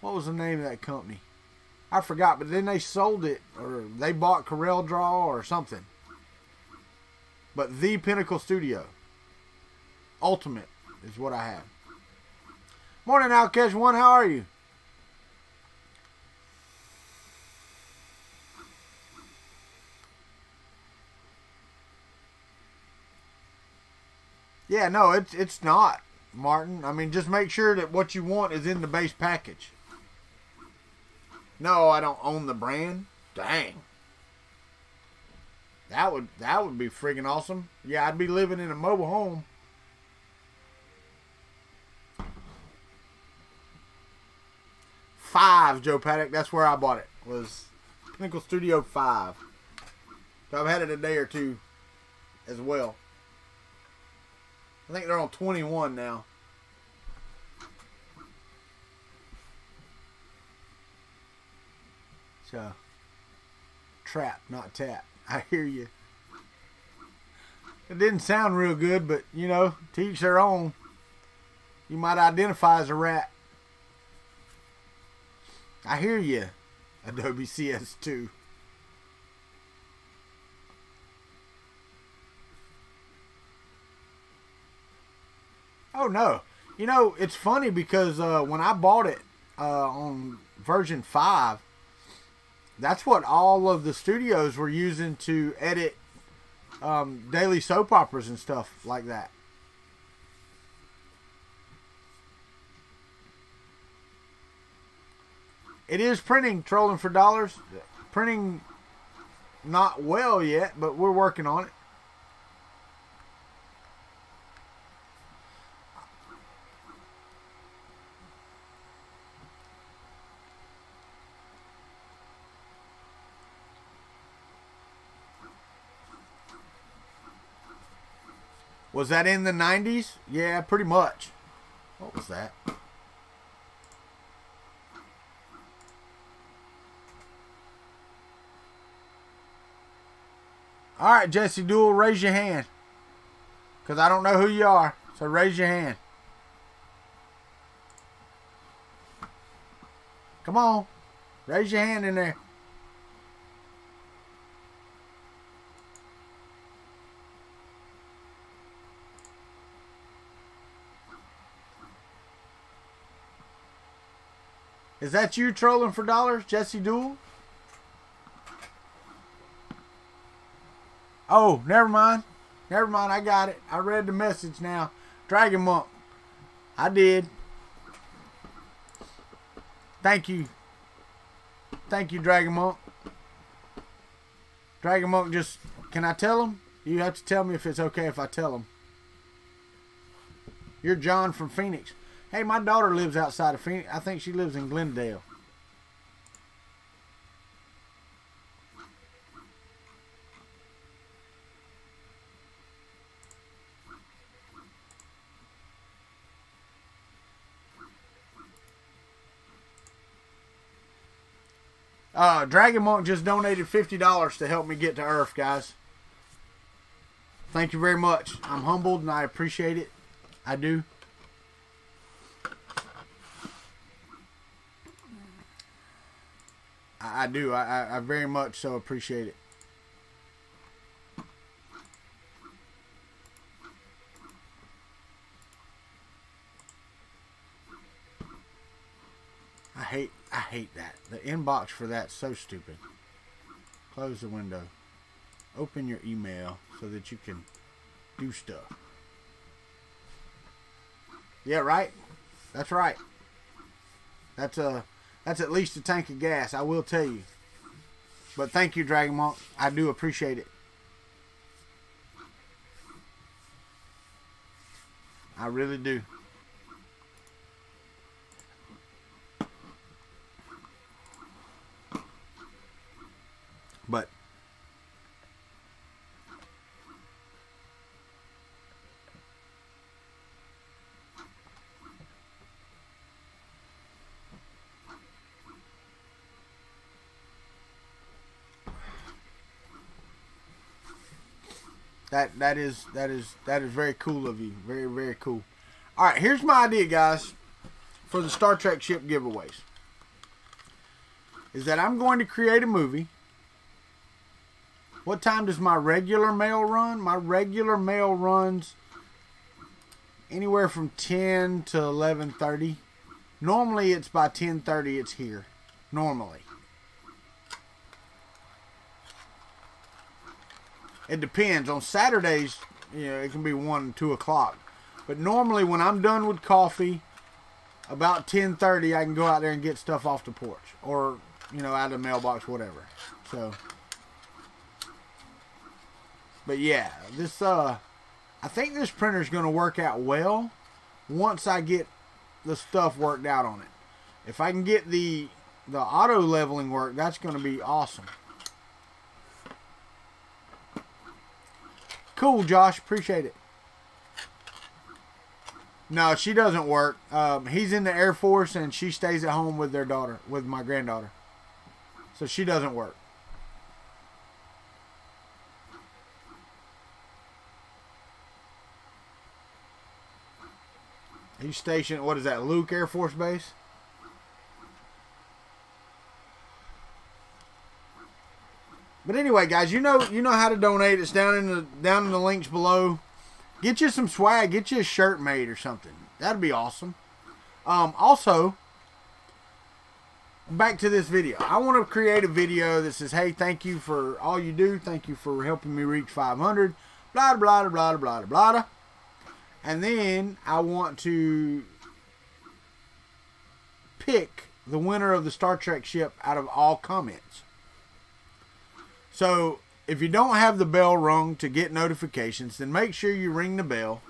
what was the name of that company? I forgot, but then they sold it, or they bought Corel Draw or something. But the Pinnacle Studio Ultimate is what I have. Morning, Outcast One. How are you? Yeah, no, it's not. Martin. I mean, just make sure that what you want is in the base package. No, I don't own the brand. Dang. That would be friggin' awesome. Yeah, I'd be living in a mobile home. Five, Joe Paddock. That's where I bought it. Was Pinnacle Studio 5. So I've had it a day or two as well. I think they're on 21 now. So, trap, not tap. I hear you. It didn't sound real good, but, you know, to each their own. You might identify as a rat. I hear you, Adobe CS2. Oh, no. You know, it's funny because when I bought it on version 5, that's what all of the studios were using to edit daily soap operas and stuff like that. It is printing, trolling for dollars. Printing not well yet, but we're working on it. Was that in the 90s? Yeah, pretty much. What was that? All right, Jesse Duel, raise your hand. Because I don't know who you are. So raise your hand. Come on. Raise your hand in there. Is that you trolling for dollars, Jesse Duel? Oh, never mind. Never mind, I got it. I read the message now. Dragon Monk. I did. Thank you. Thank you, Dragon Monk. Dragon Monk just... Can I tell him? You have to tell me if it's okay if I tell him. You're John from Phoenix. Hey, my daughter lives outside of Phoenix. I think she lives in Glendale. Dragon Monk just donated $50 to help me get to ERRF, guys. Thank you very much. I'm humbled and I appreciate it. I do. I do. I very much so appreciate it. I hate that. The inbox for that's so stupid. Close the window. Open your email so that you can do stuff. Yeah, right? That's right. That's at least a tank of gas, I will tell you. But thank you, Dragon Monk. I do appreciate it. I really do. But that is very cool of you. Very, very cool. All right, here's my idea, guys, for the Star Trek ship giveaways. Is that I'm going to create a movie. What time does my regular mail run? My regular mail runs anywhere from 10 to 11:30. Normally it's by 10:30 it's here. Normally. It depends. On Saturdays, you know, it can be 1 and 2 o'clock. But normally when I'm done with coffee, about 10:30, I can go out there and get stuff off the porch. Or, you know, out of the mailbox, whatever. So, but yeah, this, I think this printer is going to work out well once I get the stuff worked out on it. If I can get the auto leveling work, that's going to be awesome. Cool, Josh. Appreciate it. No, she doesn't work. He's in the Air Force, and she stays at home with their daughter, with my granddaughter. So she doesn't work. He's stationed, what is that, Luke Air Force Base? But anyway, guys, you know how to donate. It's down in the links below. Get you some swag. Get you a shirt made or something. That'd be awesome. Also, back to this video. I want to create a video that says, hey, thank you for all you do. Thank you for helping me reach 500. Blah, blah, blah, blah, blah, blah, blah. And then I want to pick the winner of the Star Trek ship out of all comments. So, if you don't have the bell rung to get notifications, then make sure you ring the bell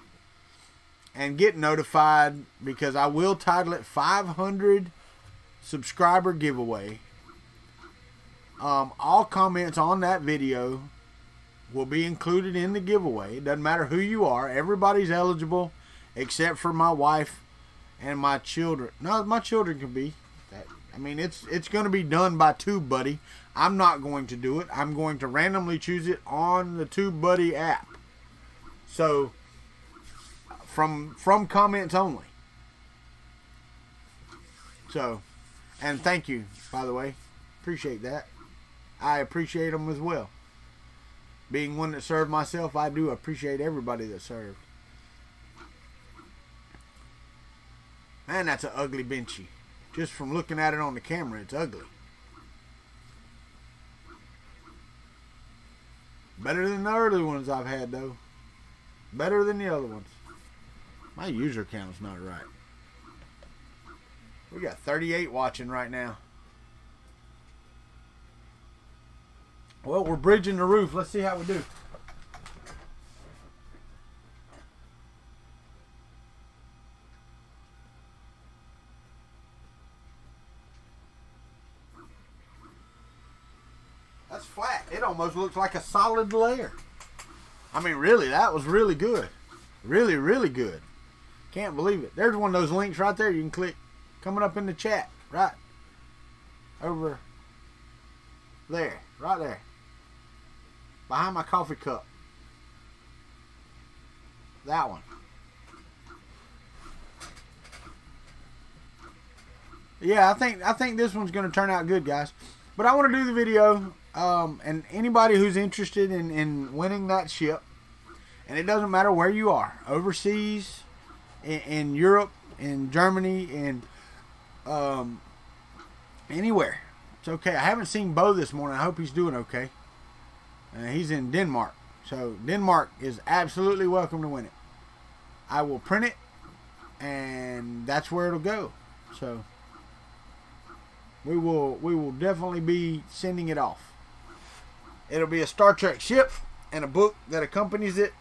and get notified, because I will title it 500 subscriber giveaway. All comments on that video will be included in the giveaway. It doesn't matter who you are. Everybody's eligible except for my wife and my children. No, my children can be. I mean, it's going to be done by TubeBuddy. I'm not going to do it. I'm going to randomly choose it on the TubeBuddy app. So, from comments only. So, and thank you, by the way. Appreciate that. I appreciate them as well. Being one that served myself, I do appreciate everybody that served. Man, that's an ugly benchy. Just from looking at it on the camera, it's ugly. Better than the early ones I've had, though. Better than the other ones. My user count's not right. We got 38 watching right now. Well, we're bridging the roof. Let's see how we do. That's flat. It almost looks like a solid layer. I mean, really, that was really good. Really, really good. Can't believe it. There's one of those links right there you can click. Coming up in the chat. Right. Over there. Right there. Behind my coffee cup. That one. Yeah, I think this one's going to turn out good, guys. But I want to do the video. And anybody who's interested in winning that ship, and it doesn't matter where you are, overseas, in Europe, in Germany, in anywhere, it's okay. I haven't seen Bo this morning. I hope he's doing okay. He's in Denmark, so Denmark is absolutely welcome to win it. I will print it, and that's where it'll go. So we will definitely be sending it off. It'll be a Star Trek ship and a book that accompanies it,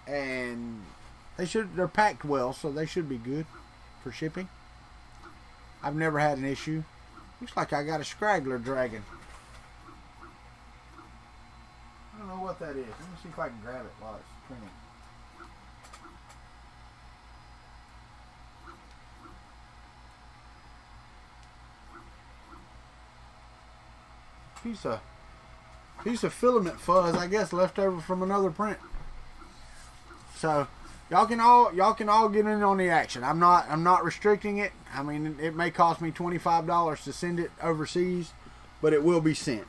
and they're packed well, so they should be good for shipping. I've never had an issue. Looks like I got a straggler dragon. I don't know what that is. Let me see if I can grab it while it's printing. Piece of filament fuzz, I guess, left over from another print. So y'all can all get in on the action. I'm not restricting it. I mean, it may cost me $25 to send it overseas, but it will be sent.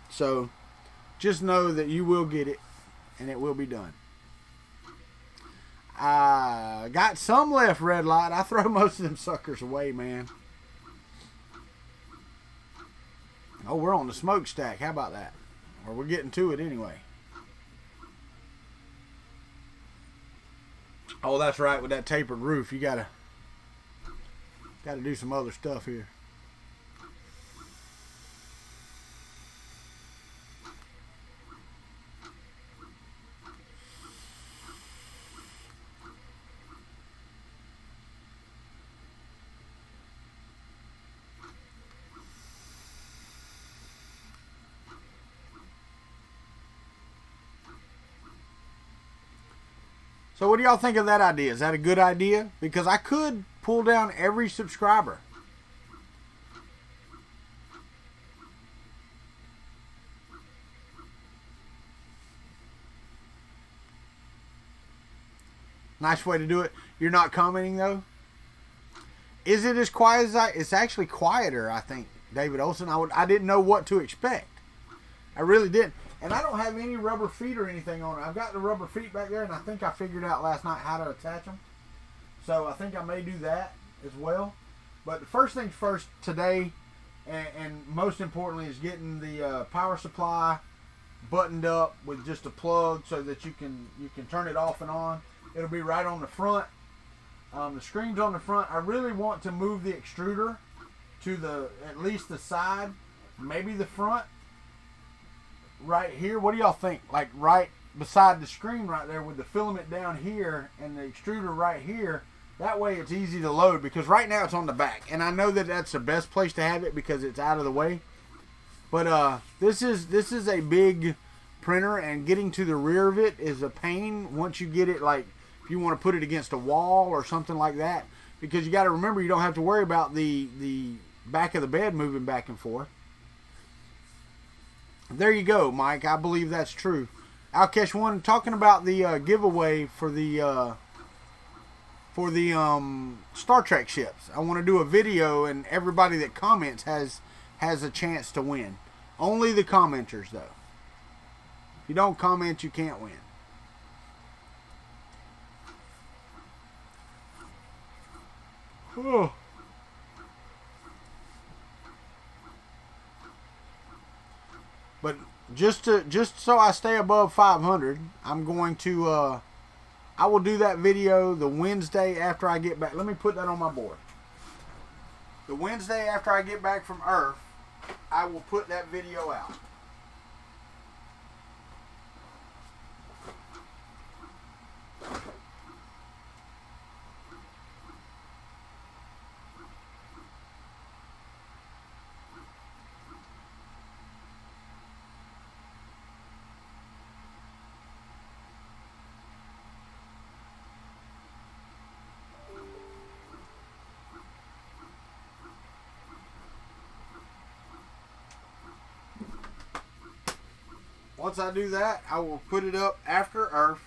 So just know that you will get it, and it will be done. I got some left, Red Light. I throw most of them suckers away, man. Oh, we're on the smokestack. How about that? Or we're getting to it anyway. Oh, that's right. With that tapered roof, you gotta do some other stuff here. So what do y'all think of that idea? Is that a good idea? Because I could pull down every subscriber. Nice way to do it. You're not commenting though? Is it as quiet as it's actually quieter, I think, David Olson. I didn't know what to expect. I really didn't. And I don't have any rubber feet or anything on it. I've got the rubber feet back there, and I think I figured out last night how to attach them. So I think I may do that as well. But the first things first today, and most importantly, is getting the power supply buttoned up with just a plug so that you can turn it off and on. It'll be right on the front. The screen's on the front. I really want to move the extruder to at least the side, maybe the front. Right here, what do y'all think? Like right beside the screen right there with the filament down here and the extruder right here. That way it's easy to load, because right now it's on the back. And I know that that's the best place to have it because it's out of the way. But this is a big printer, and getting to the rear of it is a pain once you get it, like if you want to put it against a wall or something like that. Because you got to remember, you don't have to worry about the back of the bed moving back and forth. There you go, Mike. I believe that's true. Alkesh One, talking about the giveaway for the Star Trek ships. I want to do a video, and everybody that comments has a chance to win. Only the commenters, though. If you don't comment, you can't win. Oh. But just so I stay above 500, I'm going to I will do that video the Wednesday after I get back. Let me put that on my board. The Wednesday after I get back from ERRF, I will put that video out. Once I do that, I will put it up after ERRF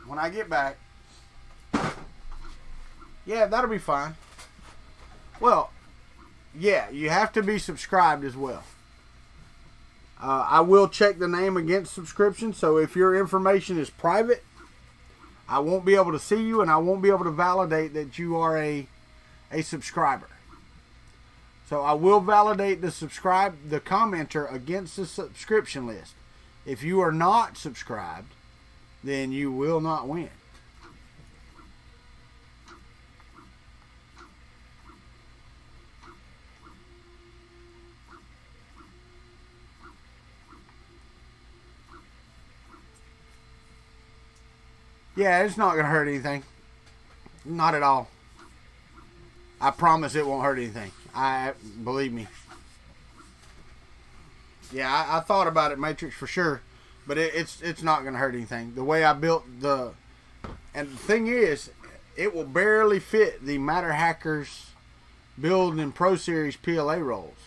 when I get back. Yeah, that'll be fine. Well, yeah, you have to be subscribed as well. I will check the name against subscription, so if your information is private, I won't be able to see you, and I won't be able to validate that you are a subscriber. So I will validate the commenter against the subscription list. If you are not subscribed, then you will not win. Yeah, it's not going to hurt anything. Not at all. I promise it won't hurt anything. Believe me. Yeah, I thought about it, Matrix, for sure, but it's not going to hurt anything. The way I built and the thing is, it will barely fit the Matter Hackers Build and Pro Series PLA rolls.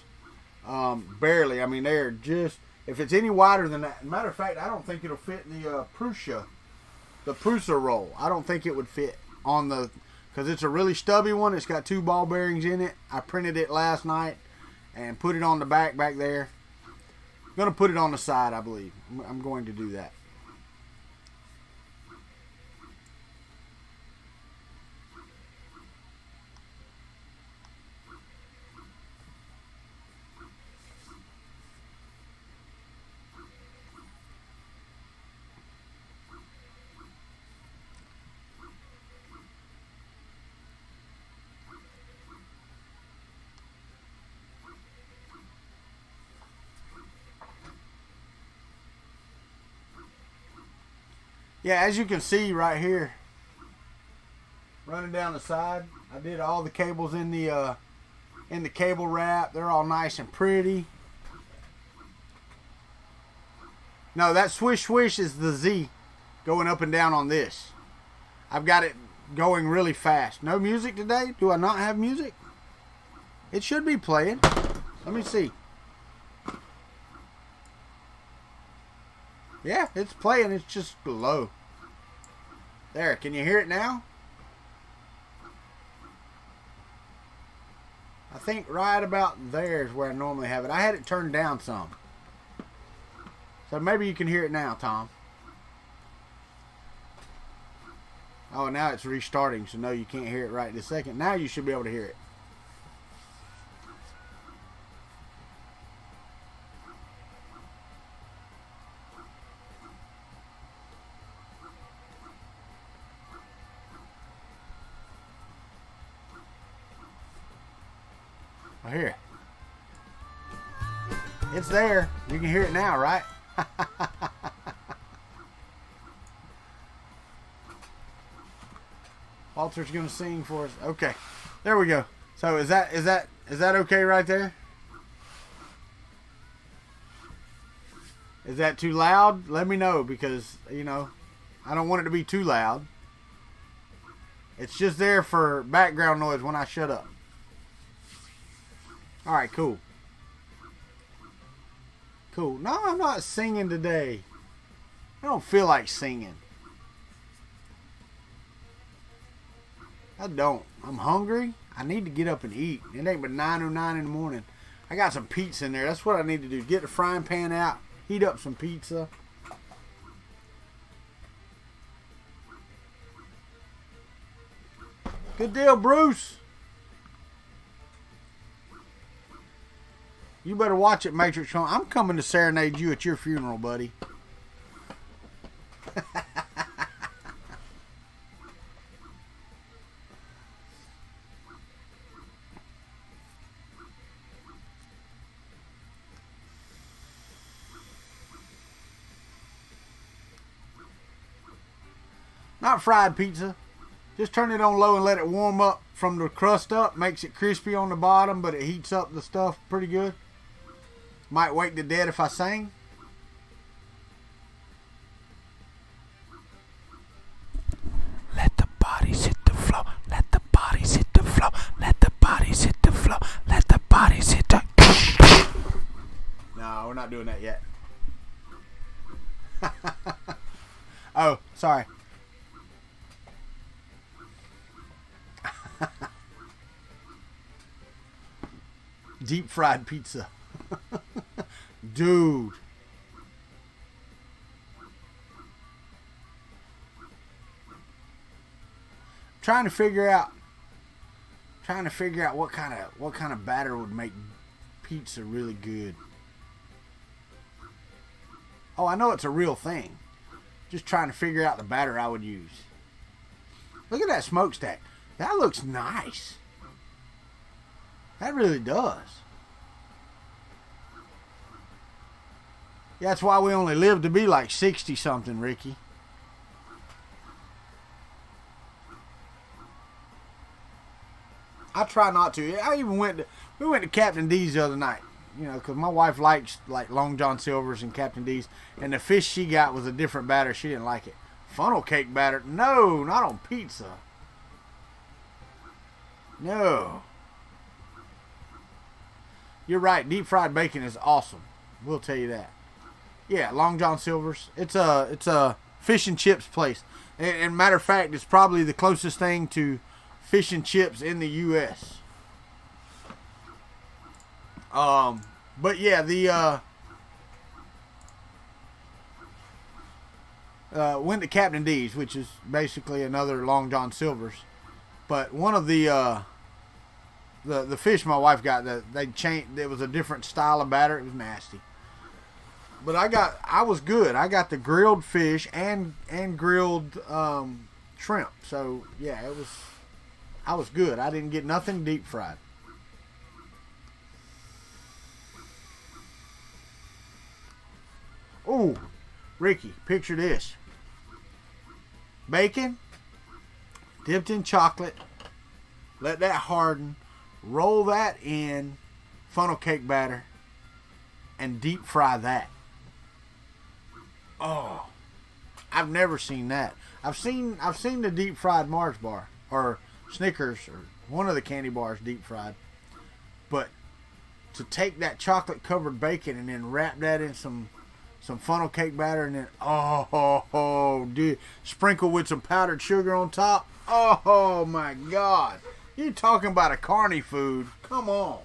Barely. I mean, they're just, if it's any wider than that. Matter of fact, I don't think it'll fit the Prusa roll. I don't think it would fit on because it's a really stubby one. It's got 2 ball bearings in it. I printed it last night and put it on the back there. I'm going to put it on the side, I believe. I'm going to do that. Yeah, as you can see right here, running down the side, I did all the cables in the cable wrap. They're all nice and pretty. No, that swish swish is the Z going up and down on this. I've got it going really fast. No music today? Do I not have music? It should be playing. Let me see. Yeah, it's playing. It's just low. There, can you hear it now? I think right about there is where I normally have it. I had it turned down some. So maybe you can hear it now, Tom. Oh, now it's restarting, so no, you can't hear it right this second. Now you should be able to hear it. Oh, here. It's there. You can hear it now, right? Walter's gonna sing for us. Okay, there we go. So is that okay right there? Is that too loud? Let me know, because you know I don't want it to be too loud. It's just there for background noise when I shut up. All right, cool. Cool. No, I'm not singing today. I don't feel like singing. I don't. I'm hungry. I need to get up and eat. It ain't but 9:09 in the morning. I got some pizza in there. That's what I need to do. Get the frying pan out. Heat up some pizza. Good deal, Bruce. You better watch it, Matrix Home. I'm coming to serenade you at your funeral, buddy. Not fried pizza. Just turn it on low and let it warm up from the crust up. Makes it crispy on the bottom, but it heats up the stuff pretty good. Might wake the dead if I sang. Let the bodies hit the floor. Let the bodies hit the floor. Let the bodies hit the floor. Let the bodies hit the... No, we're not doing that yet. Oh, sorry. Deep fried pizza. Dude. Trying to figure out what kind of batter would make pizza really good. Oh, I know it's a real thing. Just trying to figure out the batter I would use. Look at that smokestack. That looks nice. That really does. Yeah, that's why we only live to be like 60 something, Ricky. I try not to. I even we went to Captain D's the other night. You know, because my wife likes like Long John Silver's and Captain D's, and the fish she got was a different batter. She didn't like it. Funnel cake batter? No, not on pizza. No. You're right. Deep fried bacon is awesome. We'll tell you that. Yeah, Long John Silver's. It's a fish and chips place. And matter of fact, it's probably the closest thing to fish and chips in the U.S. But yeah, went to Captain D's, which is basically another Long John Silver's. But one of the fish my wife got, they changed. It was a different style of batter. It was nasty. But I was good. I got the grilled fish and grilled shrimp. So yeah, I was good. I didn't get nothing deep fried. Oh, Ricky, picture this. bacon dipped in chocolate. Let that harden. Roll that in funnel cake batter and deep fry that. Oh, I've never seen that. I've seen the deep fried Mars bar or Snickers or one of the candy bars deep fried, but to take that chocolate covered bacon and then wrap that in some funnel cake batter and then dude, sprinkle with some powdered sugar on top. Oh my God, you talking about a carny food? Come on.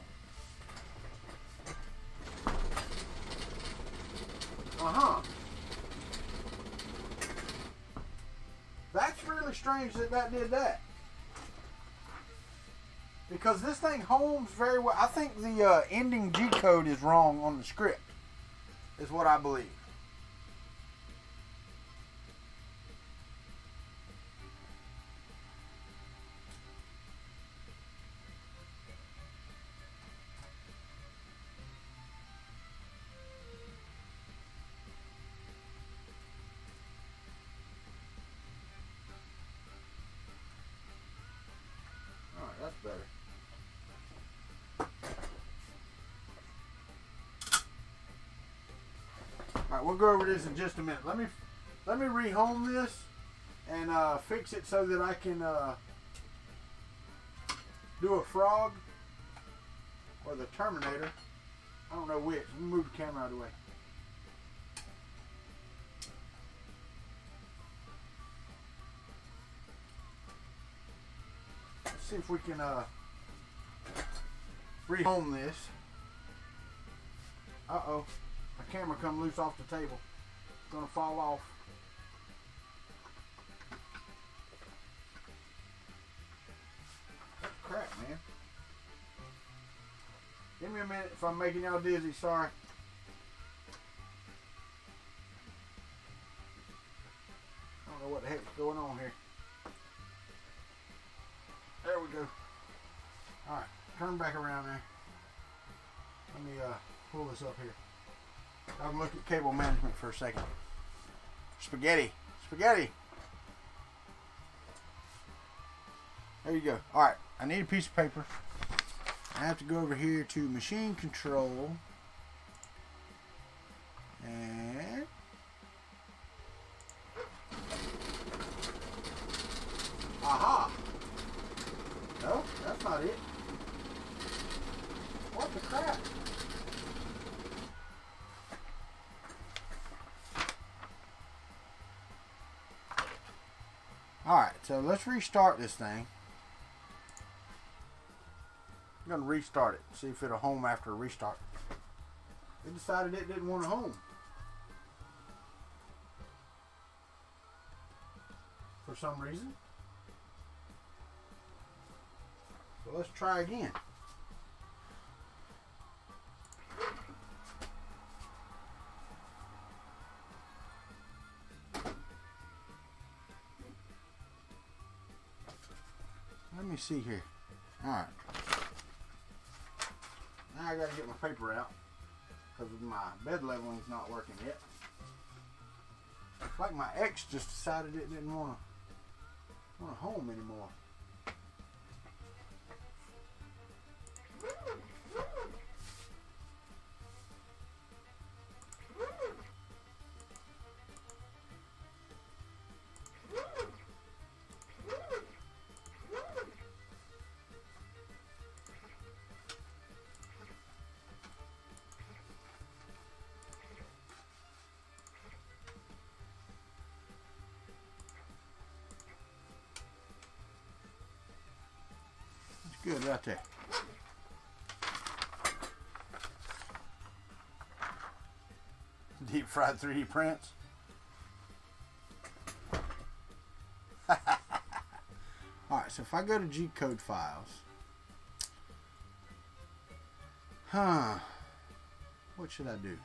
That's really strange that did that. Because this thing homes very well. I think the ending G code is wrong on the script, is what I believe. Alright, that's better. Alright, we'll go over this in just a minute. Let me rehome this and fix it so that I can do a frog or the Terminator. I don't know which. Let me move the camera out of the way. Let's see if we can rehome this. Uh-oh. My camera come loose off the table. It's gonna fall off. That's crap, man. Give me a minute if I'm making y'all dizzy, sorry. I don't know what the heck's going on here. There we go. Alright, turn back around there. Let me pull this up here. I can look at cable management for a second. Spaghetti. Spaghetti. There you go. Alright, I need a piece of paper. I have to go over here to machine control. And aha. No, that's not it. What the crap? Alright, so let's restart this thing. I'm going to restart it, see if it'll home after a restart. It decided it didn't want to home. For some reason. So let's try again. Let me see here. Alright. Now I gotta get my paper out because my bed leveling's not working yet. It's like my ex just decided it didn't want to home anymore. Good right there. Deep fried 3D prints. Alright, so if I go to G code files. What should I do?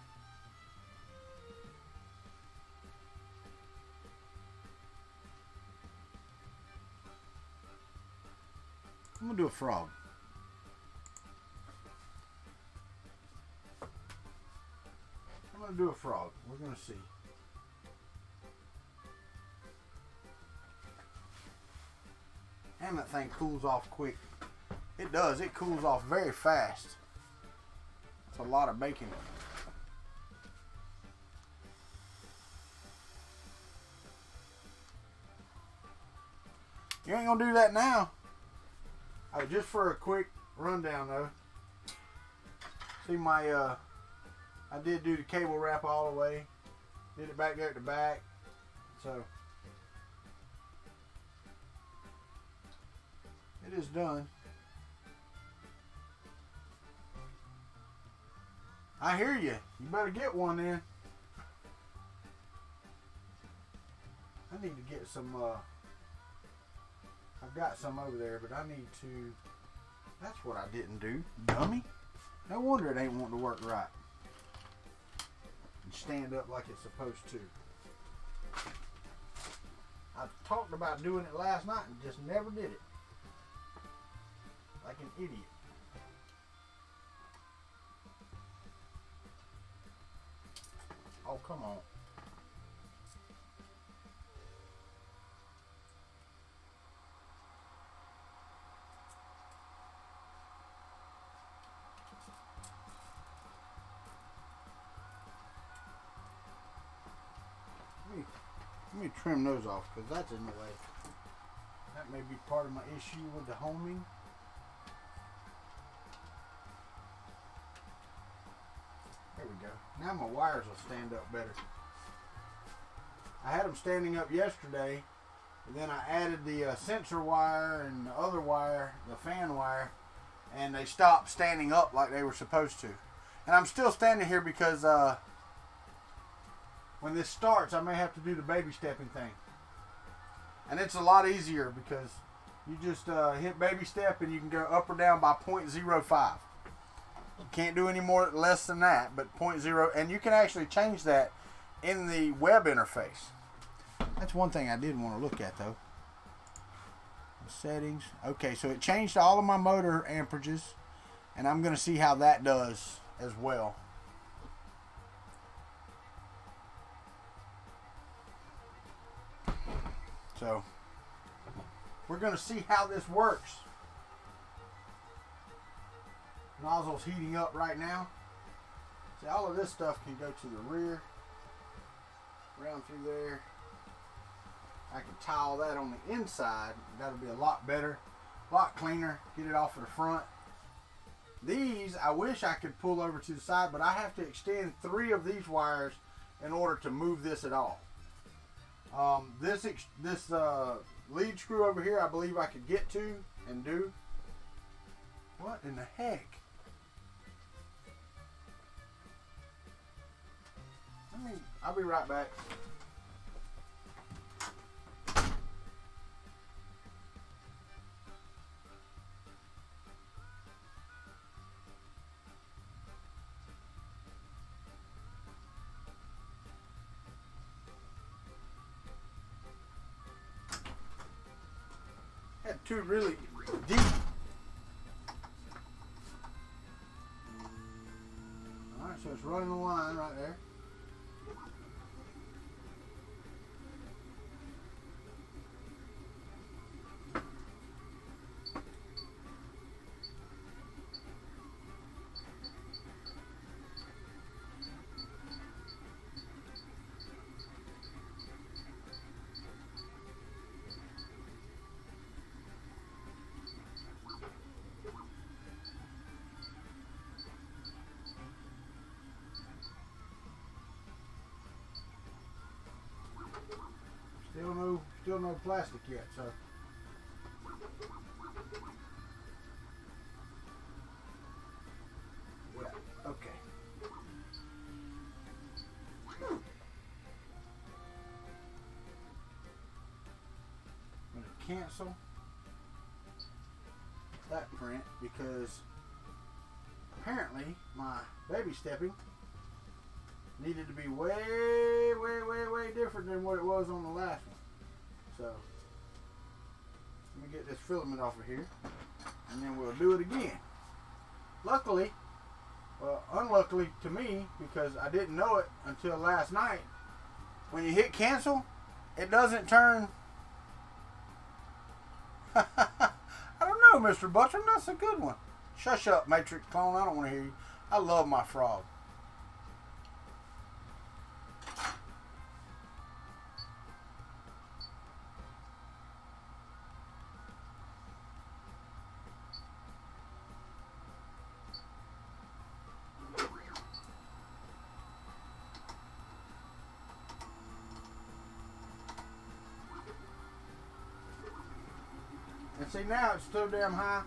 I'm going to do a frog. I'm going to do a frog. We're going to see. Damn, that thing cools off quick. It does. It cools off very fast. It's a lot of bacon. You ain't gonna do that now. Oh, just for a quick rundown though. See my I did do the cable wrap all the way. Did it back there at the back. So it is done. I hear you. You better get one then. I need to get some I've got some over there, but I need to. That's what I didn't do, dummy. No wonder it ain't wanting to work right. And stand up like it's supposed to. I talked about doing it last night and just never did it. Like an idiot. Oh, come on. Let me trim those off because that's in the way. That may be part of my issue with the homing. There we go. Now my wires will stand up better. I had them standing up yesterday, and then I added the sensor wire and the other wire, the fan wire, and they stopped standing up like they were supposed to. And I'm still standing here because when this starts, I may have to do the baby stepping thing. And it's a lot easier because you just hit baby step and you can go up or down by 0.05. You can't do any more less than that, but 0.0, and you can actually change that in the web interface. That's one thing I did want to look at though. The settings. Okay, so it changed all of my motor amperages, and I'm going to see how that does as well. So we're going to see how this works. Nozzle's heating up right now. See, all of this stuff can go to the rear, around through there. I can tie all that on the inside. That'll be a lot better, a lot cleaner. Get it off of the front. These, I wish I could pull over to the side, but I have to extend 3 of these wires in order to move this at all. This lead screw over here, I believe I could get to and do. What in the heck? I'll be right back. Had 2 really deep. Alright, so it's running the line right there. Still no plastic yet, so. Yeah, okay. I'm going to cancel that print because apparently my baby stepping needed to be way different than what it was on the last one. So let me get this filament off of here, and then we'll do it again. Luckily, well, unluckily to me, because I didn't know it until last night, when you hit cancel, it doesn't turn. go, Mr. Buttram. That's a good one. Shush up, Matrix clone. I don't want to hear you. I love my frog. And see, now it's so damn high.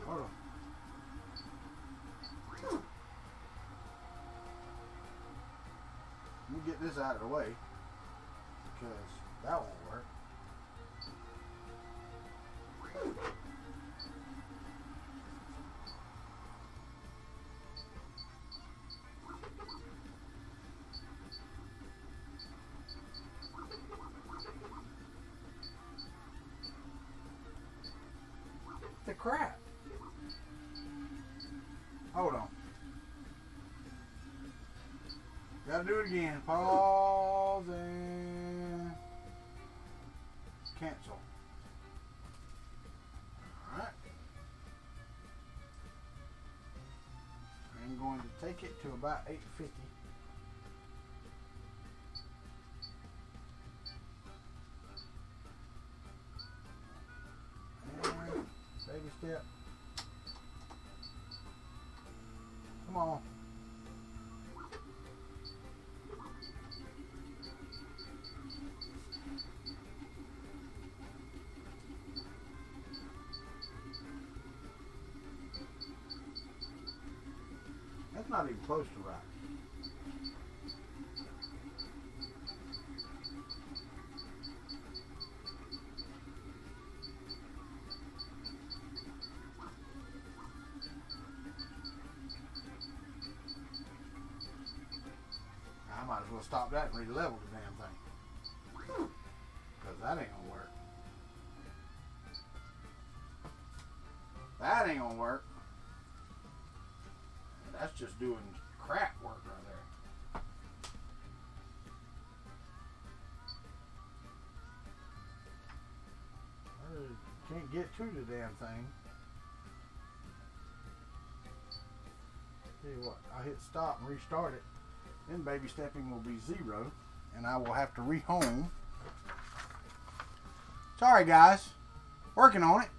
Hold on. Let me get this out of the way, because that won't work. The crap. Hold on. Gotta do it again. Pause and cancel. Alright. I'm going to take it to about 850. And baby step. Come on. That's not even close to right. I might as well stop that and re-level the damn thing, because that ain't gonna work. That ain't gonna work. That's just doing crap work right there. I can't get to the damn thing. Tell you what, I'll hit stop and restart it. Then baby stepping will be 0, and I will have to rehome. Sorry guys, working on it.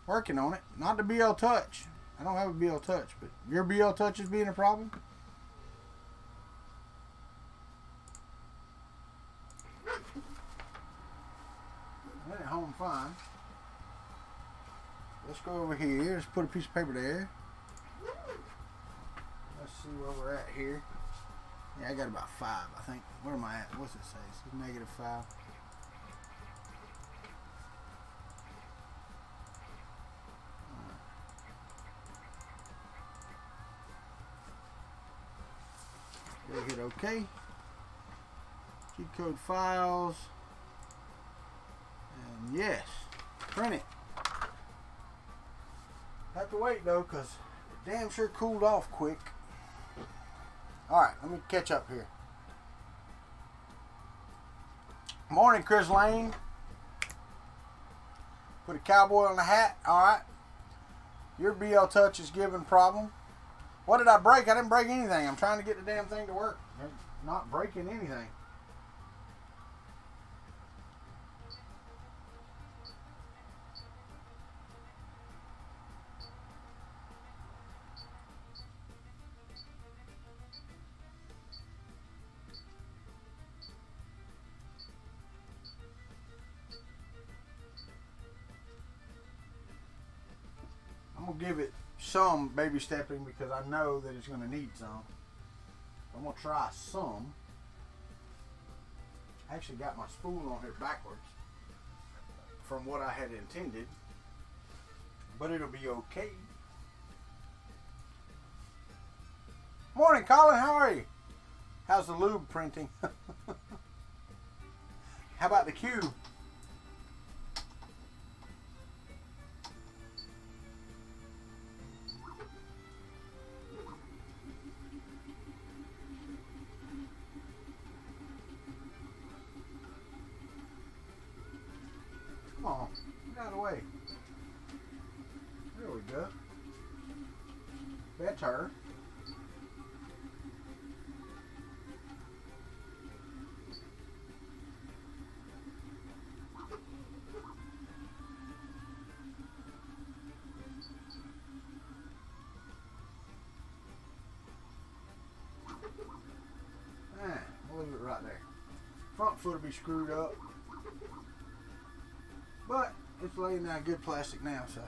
Working on it. Not the BL Touch. I don't have a BL Touch, but your BL Touch is being a problem? I went home fine. Let's go over here. Let's put a piece of paper there. Let's see where we're at here. Yeah, I got about 5, I think. Where am I at? What's it say? It says -5. Hit OK. G-code files. And yes, print it. Have to wait though, because it damn sure cooled off quick. Alright, let me catch up here. Morning, Chris Lane. Put a cowboy on the hat. Alright. Your BL Touch is giving problem. What did I break? I didn't break anything. I'm trying to get the damn thing to work. I'm not breaking anything. I'm going to give it some baby stepping because I know that it's going to need some. I'm going to try some. I actually got my spool on here backwards from what I had intended, but it'll be okay. Morning, Colin. How are you? How's the lube printing? How about the cube? Come on, get out of the way. There we go. Better. We'll leave it right there. Front foot will be screwed up, but it's laying down good plastic now, so.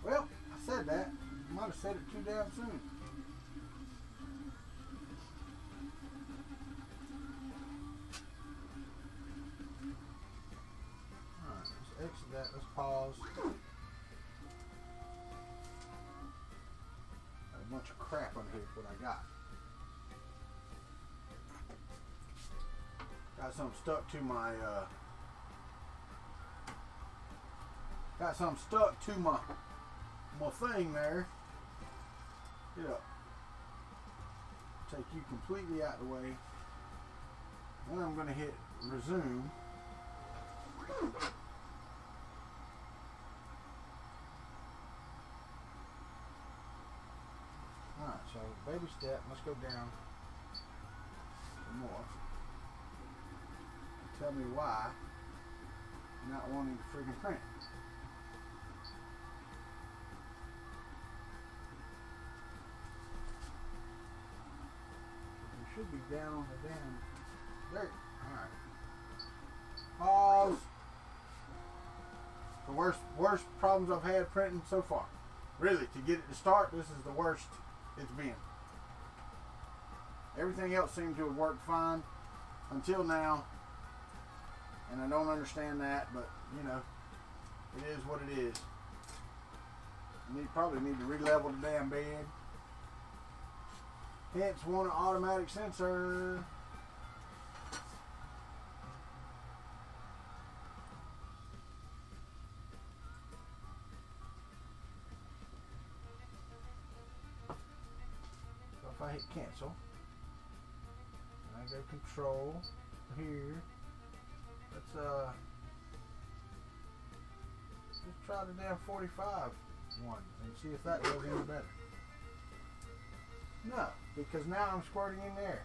Well, I said that. Might have said it too damn soon. Alright, let's exit that. Let's pause. Got a bunch of crap on here is what I got. Got something stuck to my my thing there. Get up. Take you completely out of the way. Then I'm going to hit resume. Alright, so baby step. Let's go down some more. Tell me why you're not wanting to friggin' print. Should be down on the damn there. Alright. Pause. The worst problems I've had printing so far. Really, to get it to start, this is the worst it's been. Everything else seemed to have worked fine until now. And I don't understand that, but you know, it is what it is. You probably need to re-level the damn bed. Hence, want an automatic sensor. So if I hit cancel, and I go control here, let's just try the damn 45 one and see if that does any better. No, because now I'm squirting in there.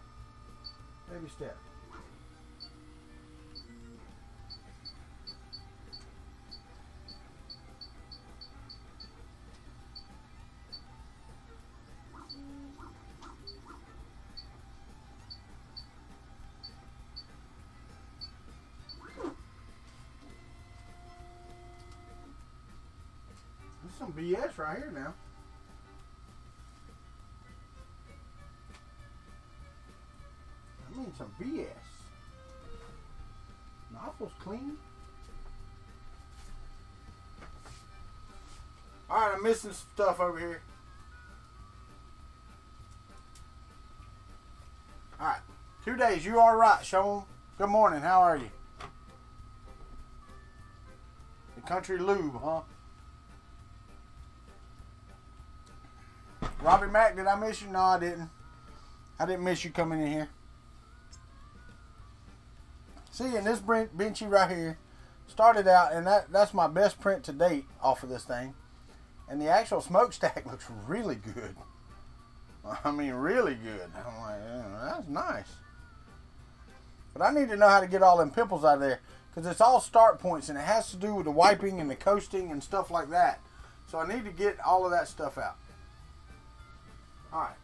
Baby step. This is some BS right here now. Some BS. Nozzle's clean. Alright, I'm missing some stuff over here. Alright, 2 days. You are right, Sean. Good morning. How are you? The Kuntry Lube, huh? Robbie Mac, did I miss you? No, I didn't. I didn't miss you coming in here. See, and this benchy right here started out, and that's my best print to date off of this thing. And the actual smokestack looks really good. I mean, really good. I'm like, yeah, that's nice. But I need to know how to get all them pimples out of there, because it's all start points, and it has to do with the wiping and the coasting and stuff like that. So I need to get all of that stuff out. Alright.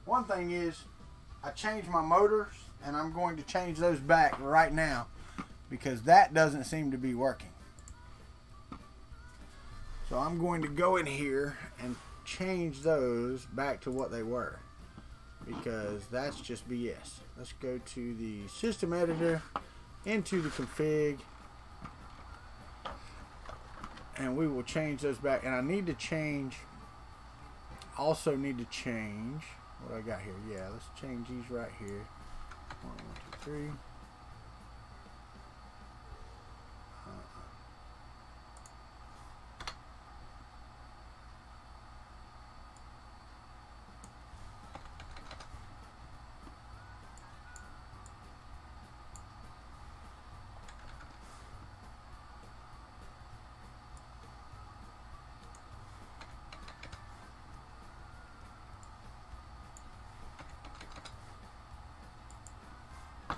One thing is, I changed my motors, and I'm going to change those back right now because that doesn't seem to be working. So I'm going to go in here and change those back to what they were, because that's just BS. Let's go to the system editor into the config, and we will change those back. And I need to change, also need to change what I got here. Yeah, let's change these right here. 1, 2, 3.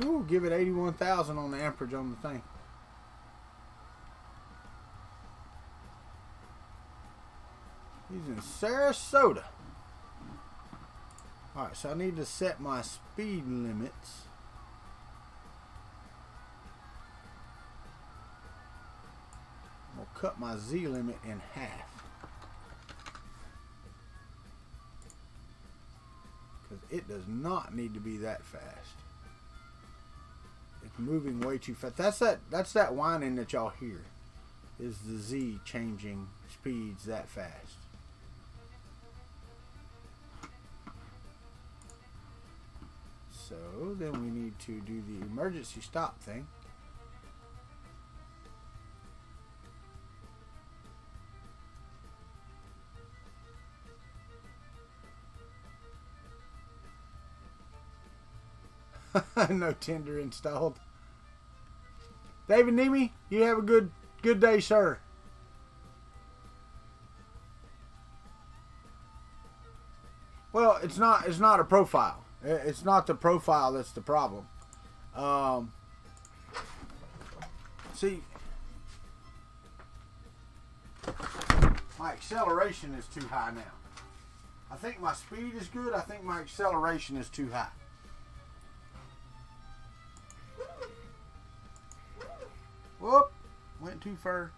Ooh, give it 81,000 on the amperage on the thing. He's in Sarasota. Alright, so I need to set my speed limits. I'll cut my Z limit in half, because it does not need to be that fast. It's moving way too fast. That's that whining that y'all hear. Is the Z changing speeds that fast? So then we need to do the emergency stop thing. No Tinder installed. David Nemi, you have a good day, sir. Well, it's not a profile. It's not the profile that's the problem. See, my acceleration is too high now. I think my speed is good. I think my acceleration is too high. Whoop, went too far.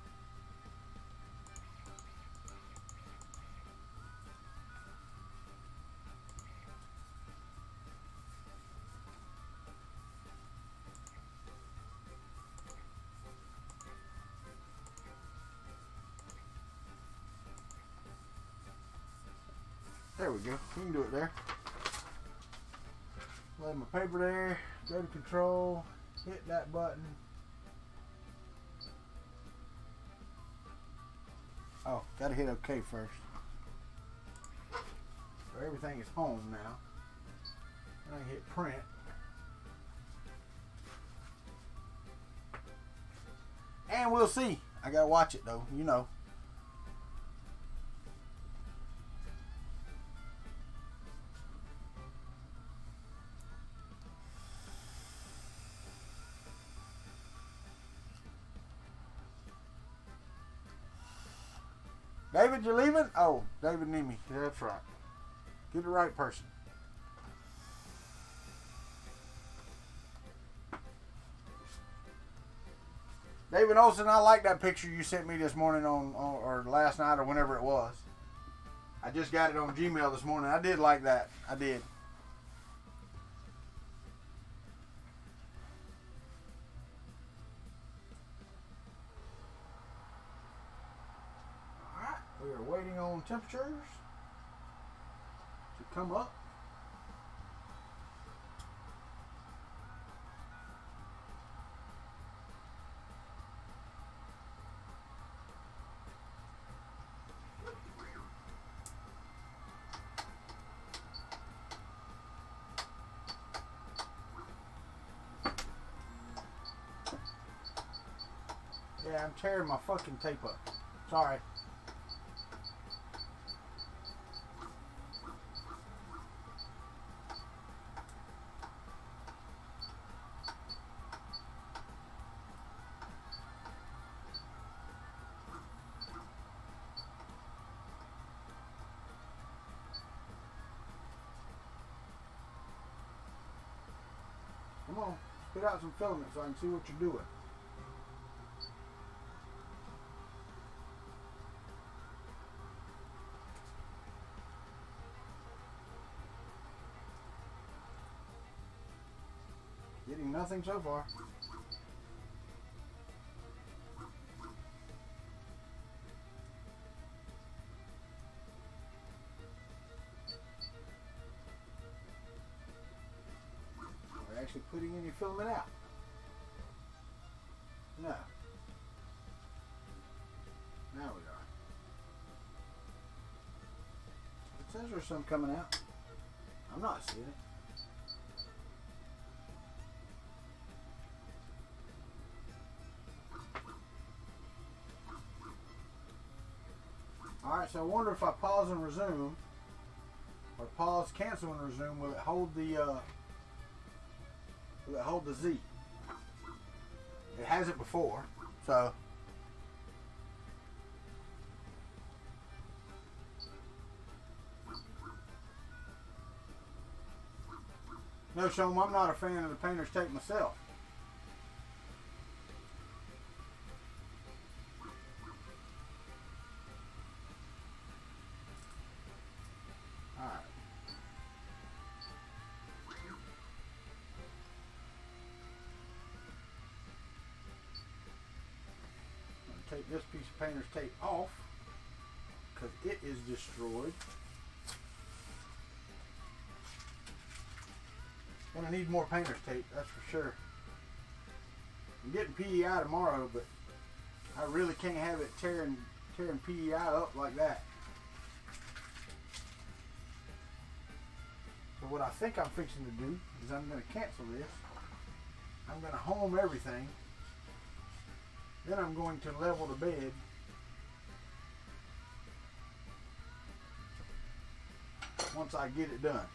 There we go. We can do it there. Lay my paper there. Go to control. Hit that button. Oh, gotta hit OK first. So everything is home now. And I hit print. And we'll see. I gotta watch it though, you know. David, you leaving? Oh, David Nemi. That's right. Get the right person. David Olson, I like that picture you sent me this morning or last night or whenever it was. I just got it on Gmail this morning. I did like that. I did. We are waiting on temperatures to come up. Yeah, I'm tearing my fucking tape up. Sorry. Come on, spit out some filament so I can see what you're doing. Getting nothing so far. actually putting any filament out. No. Now we are. It says there's some coming out. I'm not seeing it. Alright, so I wonder if I pause and resume, or pause, cancel and resume, will it hold the Z? It has it before, so no, Shom, I'm not a fan of the painter's tape myself. Take this piece of painter's tape off because it is destroyed. Gonna need more painter's tape, that's for sure. I'm getting PEI tomorrow, but I really can't have it tearing PEI up like that. So what I think I'm fixing to do is I'm gonna cancel this. I'm gonna home everything. Then I'm going to level the bed. Once I get it done.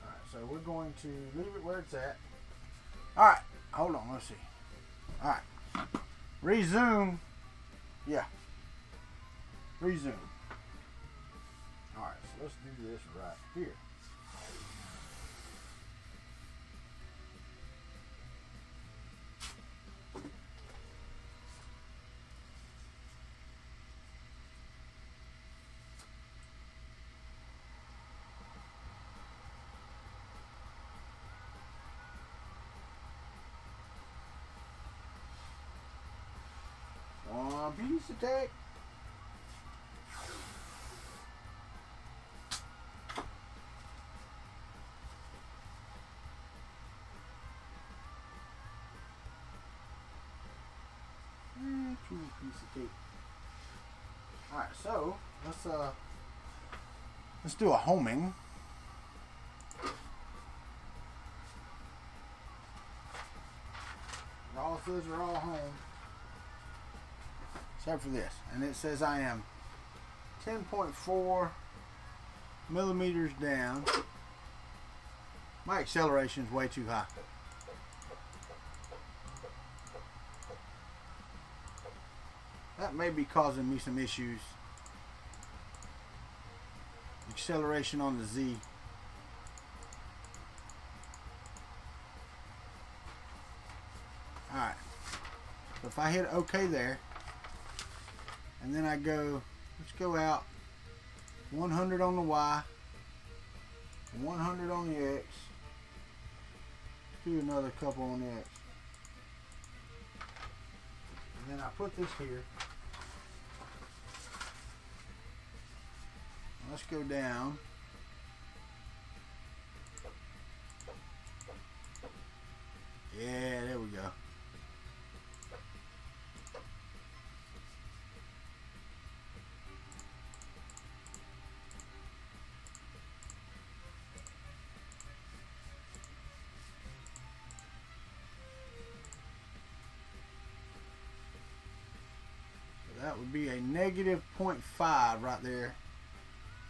Alright, so we're going to leave it where it's at. Alright, hold on, let's see. Alright. Resume. Yeah. Resume. Alright, so let's do this right here. One piece of tape. And 2 pieces of tape. Alright, so let's do a homing. All those are all home. Except for this, and it says I am 10.4 millimeters down. My acceleration is way too high. That may be causing me some issues. Acceleration on the Z. Alright, so if I hit OK there, and then I go, let's go out 100 on the Y, 100 on the X, let's do another couple on the X. And then I put this here. Let's go down. Yeah, there we go. That would be a negative 0.5 right there.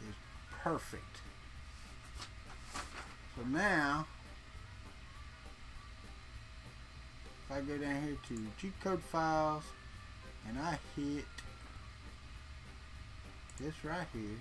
Is perfect. So now, if I go down here to G-code files and I hit this right here,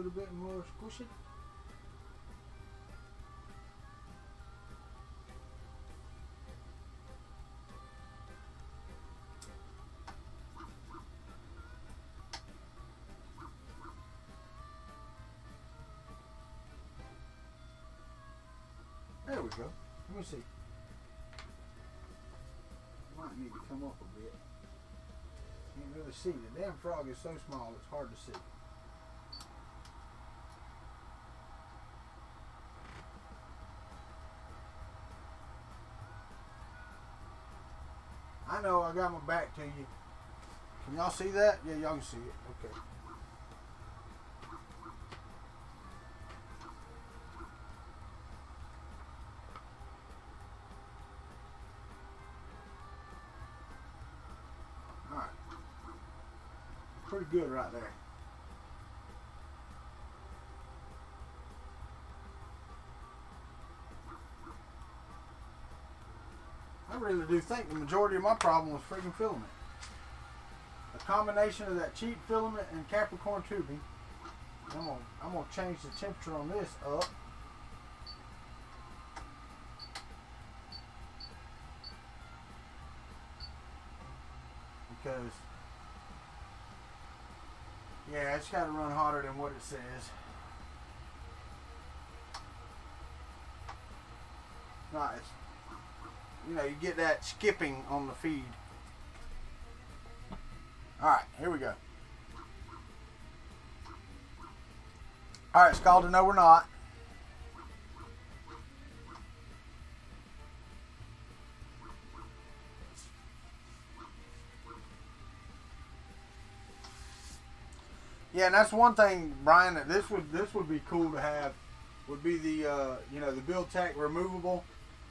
little bit more squishy. There we go. Let me see. Might need to come up a bit. Can't really see. The damn frog is so small it's hard to see. I know I got my back to you. Can y'all see that? Yeah, y'all can see it. Okay. Alright. Pretty good right there. I really do think the majority of my problem was freaking filament. A combination of that cheap filament and Capricorn tubing. I'm gonna change the temperature on this up. Because yeah, it's gotta run hotter than what it says. Nice. You know, you get that skipping on the feed. Alright, here we go. Alright, Scalded, no we're not. Yeah, and that's one thing, Brian, that this would be cool to have, would be the you know, the build tack removable.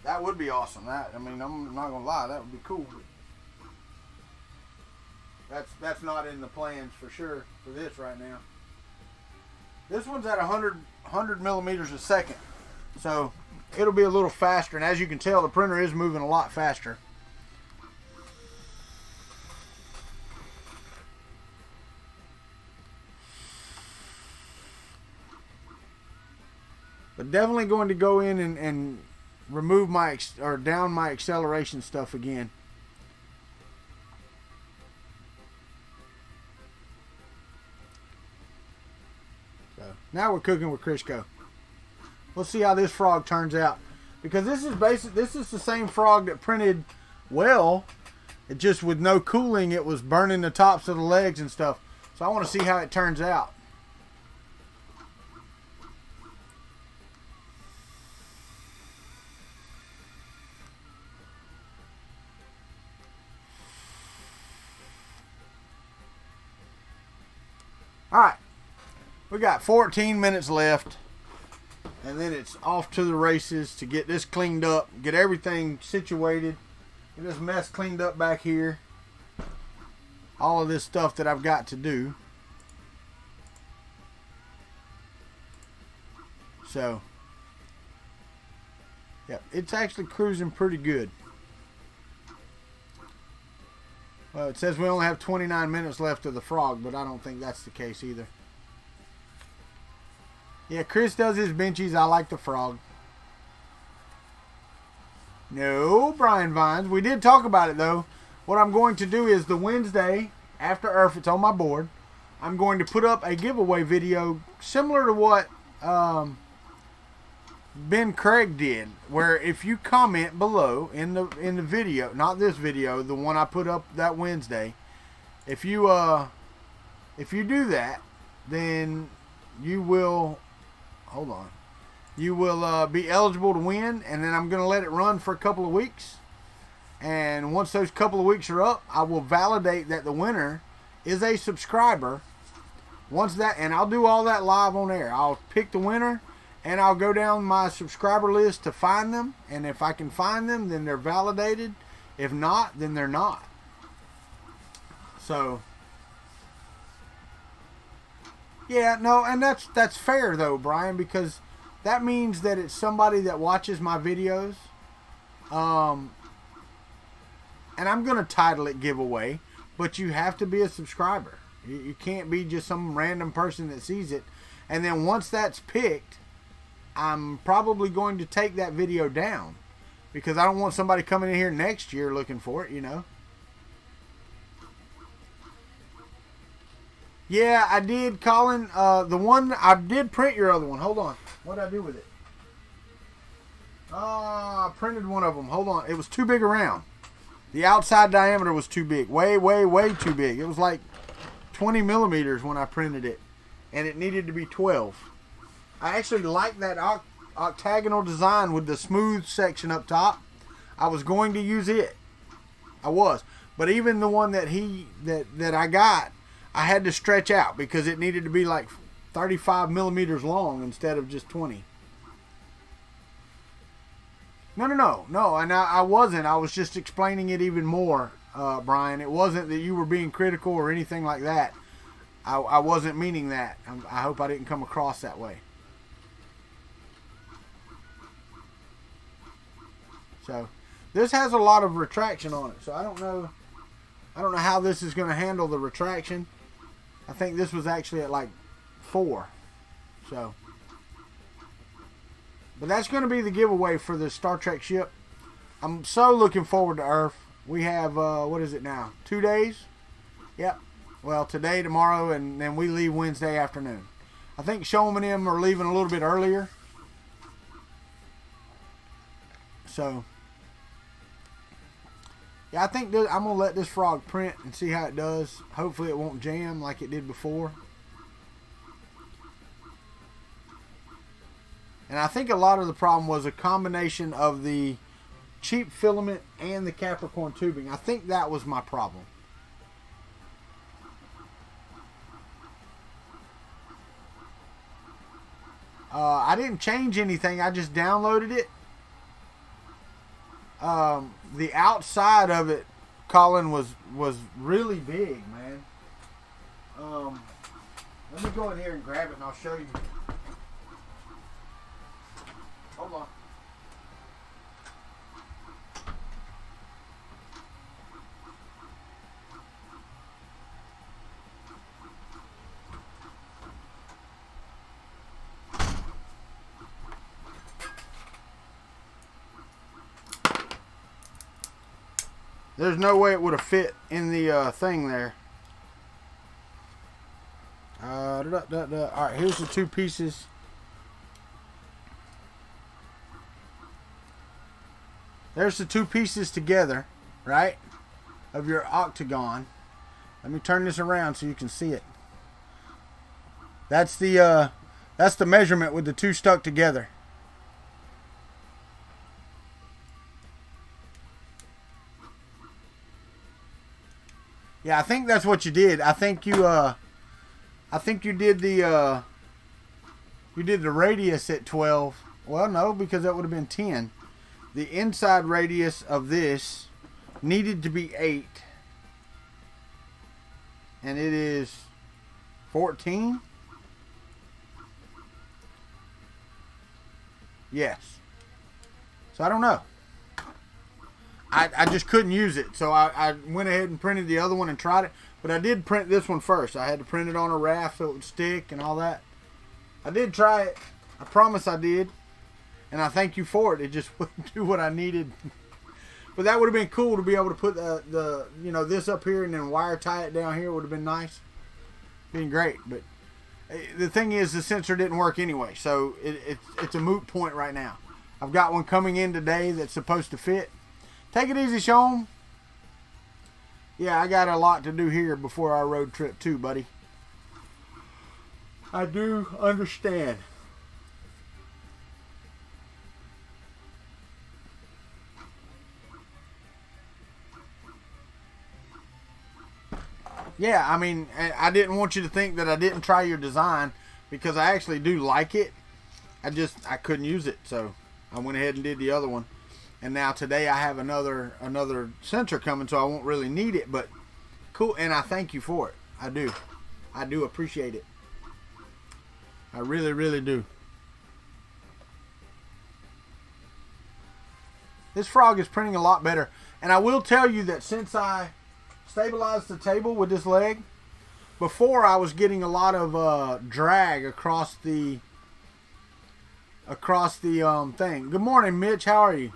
That would be awesome. That, I mean, I'm not gonna lie, that would be cool. That's not in the plans for sure for this right now. This one's at 100 millimeters a second, so it'll be a little faster. And as you can tell, the printer is moving a lot faster. But definitely going to go in and remove my down my acceleration stuff again. So now we're cooking with Crisco. We'll see how this frog turns out, because this is the same frog that printed well. It just, with no cooling, it was burning the tops of the legs and stuff. So I want to see how it turns out. Alright, we got 14 minutes left, and then it's off to the races to get this cleaned up, get everything situated, get this mess cleaned up back here. All of this stuff that I've got to do. So, yeah, it's actually cruising pretty good. Well, it says we only have 29 minutes left of the frog, but I don't think that's the case either. Yeah, Chris does his benchies. I like the frog. No, Brian Vines. We did talk about it, though. What I'm going to do is the Wednesday after ERRF, it's on my board, I'm going to put up a giveaway video similar to what Ben Craig did, where if you comment below in the video, not this video, the one I put up that Wednesday, if you do that, then you will, hold on, you will be eligible to win, and then I'm going to let it run for a couple of weeks, and once those couple of weeks are up, I will validate that the winner is a subscriber. Once that, and I'll do all that live on air. I'll pick the winner, and I'll go down my subscriber list to find them. And if I can find them, then they're validated. If not, then they're not. So, yeah, no, and that's fair though, Brian, because that means that it's somebody that watches my videos. And I'm going to title it giveaway, but you have to be a subscriber. You can't be just some random person that sees it. And then once that's picked, I'm probably going to take that video down, because I don't want somebody coming in here next year looking for it, you know. Yeah, I did, Colin. The one, I did print your other one. Hold on. What did I do with it? I printed one of them. Hold on. It was too big around. The outside diameter was too big. Way, way, way too big. It was like 20 millimeters when I printed it. And it needed to be 12. I actually like that octagonal design with the smooth section up top. I was going to use it. I was. But even the one that that I got, I had to stretch out because it needed to be like 35 millimeters long instead of just 20. No. And I wasn't. I was just explaining it even more, Brian. It wasn't that you were being critical or anything like that. I wasn't meaning that. I hope I didn't come across that way. So, this has a lot of retraction on it. So, I don't know how this is going to handle the retraction. I think this was actually at like 4. So, but that's going to be the giveaway for the Star Trek ship. I'm so looking forward to ERRF. We have, what is it now? 2 days? Yep. Well, today, tomorrow, and then we leave Wednesday afternoon. I think Showman and them are leaving a little bit earlier. So, yeah, I think I'm going to let this frog print and see how it does. Hopefully it won't jam like it did before. And I think a lot of the problem was a combination of the cheap filament and the Capricorn tubing. I think that was my problem. I didn't change anything. I just downloaded it. The outside of it, Colin, was really big, man. Let me go in here and grab it and I'll show you. Hold on. There's no way it would have fit in the thing there. Alright, here's the 2 pieces. There's the 2 pieces together, right? Of your octagon. Let me turn this around so you can see it. That's the measurement with the 2 stuck together. Yeah, I think that's what you did. I think you did the radius at 12. Well, no, because that would have been 10. The inside radius of this needed to be 8. And it is 14. Yes. So I don't know. I just couldn't use it, so I went ahead and printed the other one and tried it. But I did print this one first. I had to print it on a raft so it would stick and all that. I did try it. I promise I did. And I thank you for it. It just wouldn't do what I needed. But that would have been cool to be able to put the this up here and then wire tie it down here. Would have been nice. Been great. But the thing is, the sensor didn't work anyway. So it's a moot point right now. I've got one coming in today that's supposed to fit. Take it easy, Sean. Yeah, I got a lot to do here before our road trip too, buddy. I do understand. Yeah, I mean, I didn't want you to think that I didn't try your design, because I actually do like it. I couldn't use it, so I went ahead and did the other one. And now today I have another sensor coming, so I won't really need it, but cool. And I thank you for it. I do appreciate it. I really, really do. This frog is printing a lot better. And I will tell you that since I stabilized the table with this leg, before I was getting a lot of drag across the thing. Good morning, Mitch. How are you?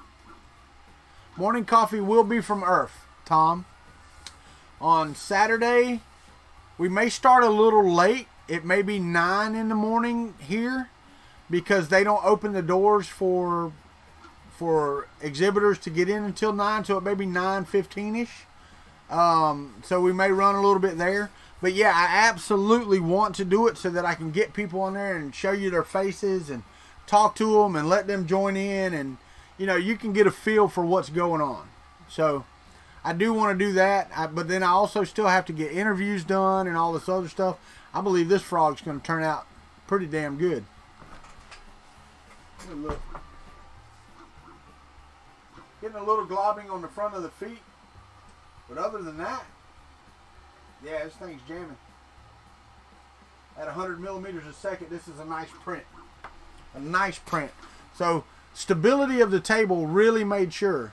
Morning coffee will be from Earth, Tom. On Saturday, we may start a little late. It may be 9 in the morning here because they don't open the doors for exhibitors to get in until 9, so it may be 9:15ish. So we may run a little bit there. But yeah, I absolutely want to do it so that I can get people on there and show you their faces and talk to them and let them join in, and you know, you can get a feel for what's going on. So I do want to do that, but then I also still have to get interviews done and all this other stuff. I believe this frog's going to turn out pretty damn good. Look. Getting a little globbing on the front of the feet, but other than that, yeah, this thing's jamming. At 100 millimeters a second, this is a nice print. A nice print. So stability of the table really made sure.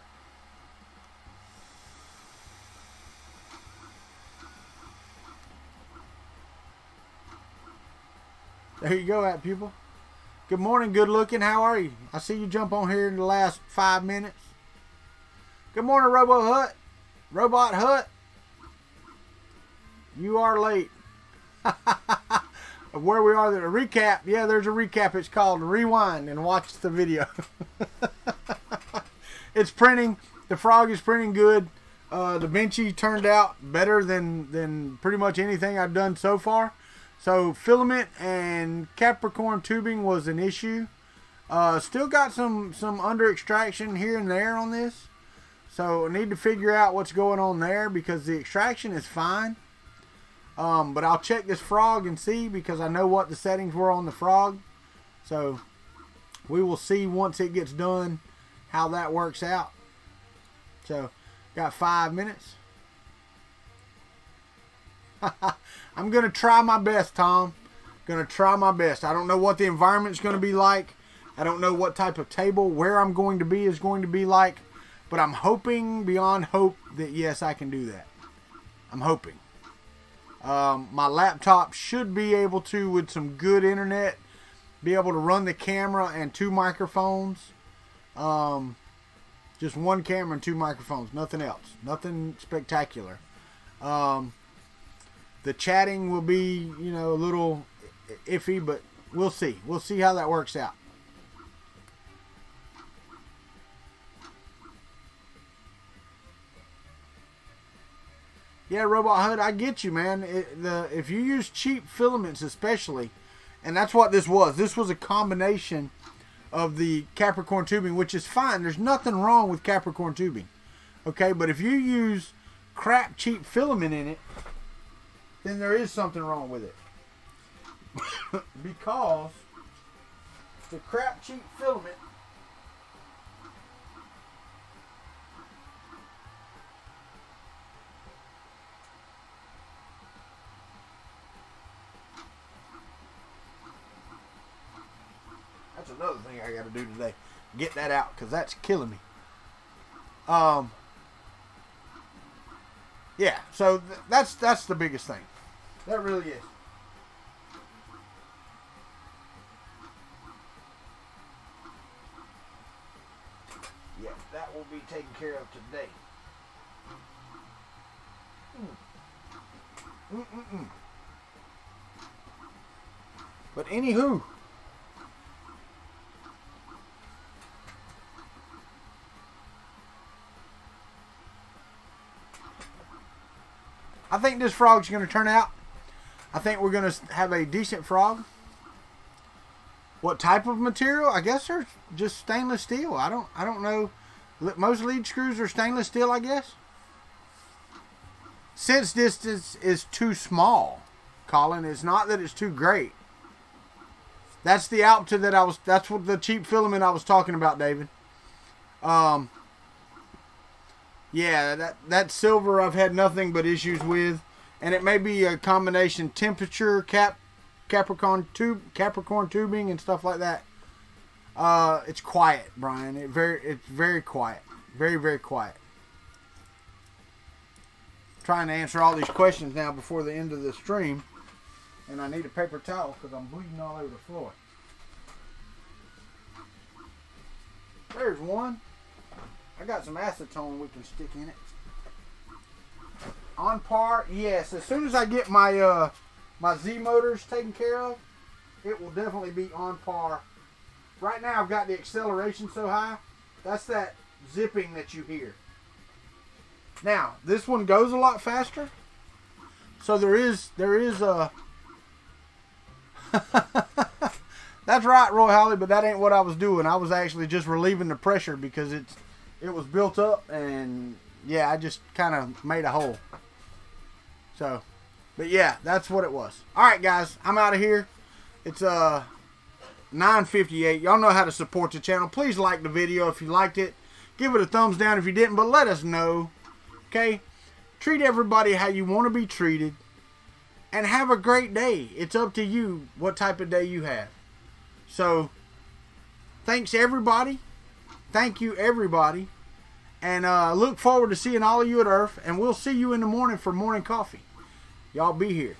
There you go, at pupil. Good morning, good looking. How are you? I see you jump on here in the last 5 minutes. Good morning, Robot Hut. You are late. Of where we are, the recap. Yeah, there's a recap. It's called Rewind and watch the video. It's printing. The frog is printing good. The Benchy turned out better than pretty much anything I've done so far. So filament and Capricorn tubing was an issue. Still got some under extraction here and there on this. So I need to figure out what's going on there because the extraction is fine. But I'll check this frog and see because I know what the settings were on the frog. So we will see once it gets done how that works out. So got 5 minutes. I'm going to try my best, Tom. Going to try my best. I don't know what the environment's going to be like. I don't know what type of table, where I'm going to be is going to be like. But I'm hoping beyond hope that, yes, I can do that. I'm hoping. My laptop should be able to, with some good internet, be able to run the camera and 2 microphones. Just 1 camera and 2 microphones. Nothing else. Nothing spectacular. The chatting will be, you know, a little iffy, but we'll see. We'll see how that works out. Yeah, Robot Hut, I get you, man. If you use cheap filaments especially, and that's what this was. This was a combination of the Capricorn tubing, which is fine. There's nothing wrong with Capricorn tubing. Okay, but if you use crap cheap filament in it, then there is something wrong with it. Because the crap cheap filament that's another thing I got to do today. Get that out because that's killing me. Yeah, so that's the biggest thing. That really is. Yeah, that will be taken care of today. But anywho, I think this frog's going to turn out. I think we're going to have a decent frog. What type of material? I guess they're just stainless steel. I don't know. Most lead screws are stainless steel, I guess. Sense distance is too small, Colin. It's not that it's too great. That's the altitude that that's what the cheap filament I was talking about, David. Yeah, that silver I've had nothing but issues with, and it may be a combination temperature, Capricorn tubing and stuff like that. It's quiet, Brian. It's very quiet, very quiet. trying to answer all these questions now before the end of the stream. And I need a paper towel because I'm bleeding all over the floor. There's one. I got some acetone we can stick in it. On par, yes. As soon as I get my my Z motors taken care of, it will definitely be on par. Right now I've got the acceleration so high. That's that zipping that you hear. Now, this one goes a lot faster. So there is a that's right, Roy Holly, but that ain't what I was doing. I was actually just relieving the pressure because it was built up, and yeah, I just kind of made a hole. So, but yeah, that's what it was. All right, guys, I'm out of here. It's 9:58. Y'all know how to support the channel. Please like the video if you liked it. Give it a thumbs down if you didn't, but let us know. Okay? Treat everybody how you want to be treated. And have a great day. It's up to you what type of day you have. So, thanks everybody. Thank you everybody. And look forward to seeing all of you at ERRF. And we'll see you in the morning for morning coffee. Y'all be here.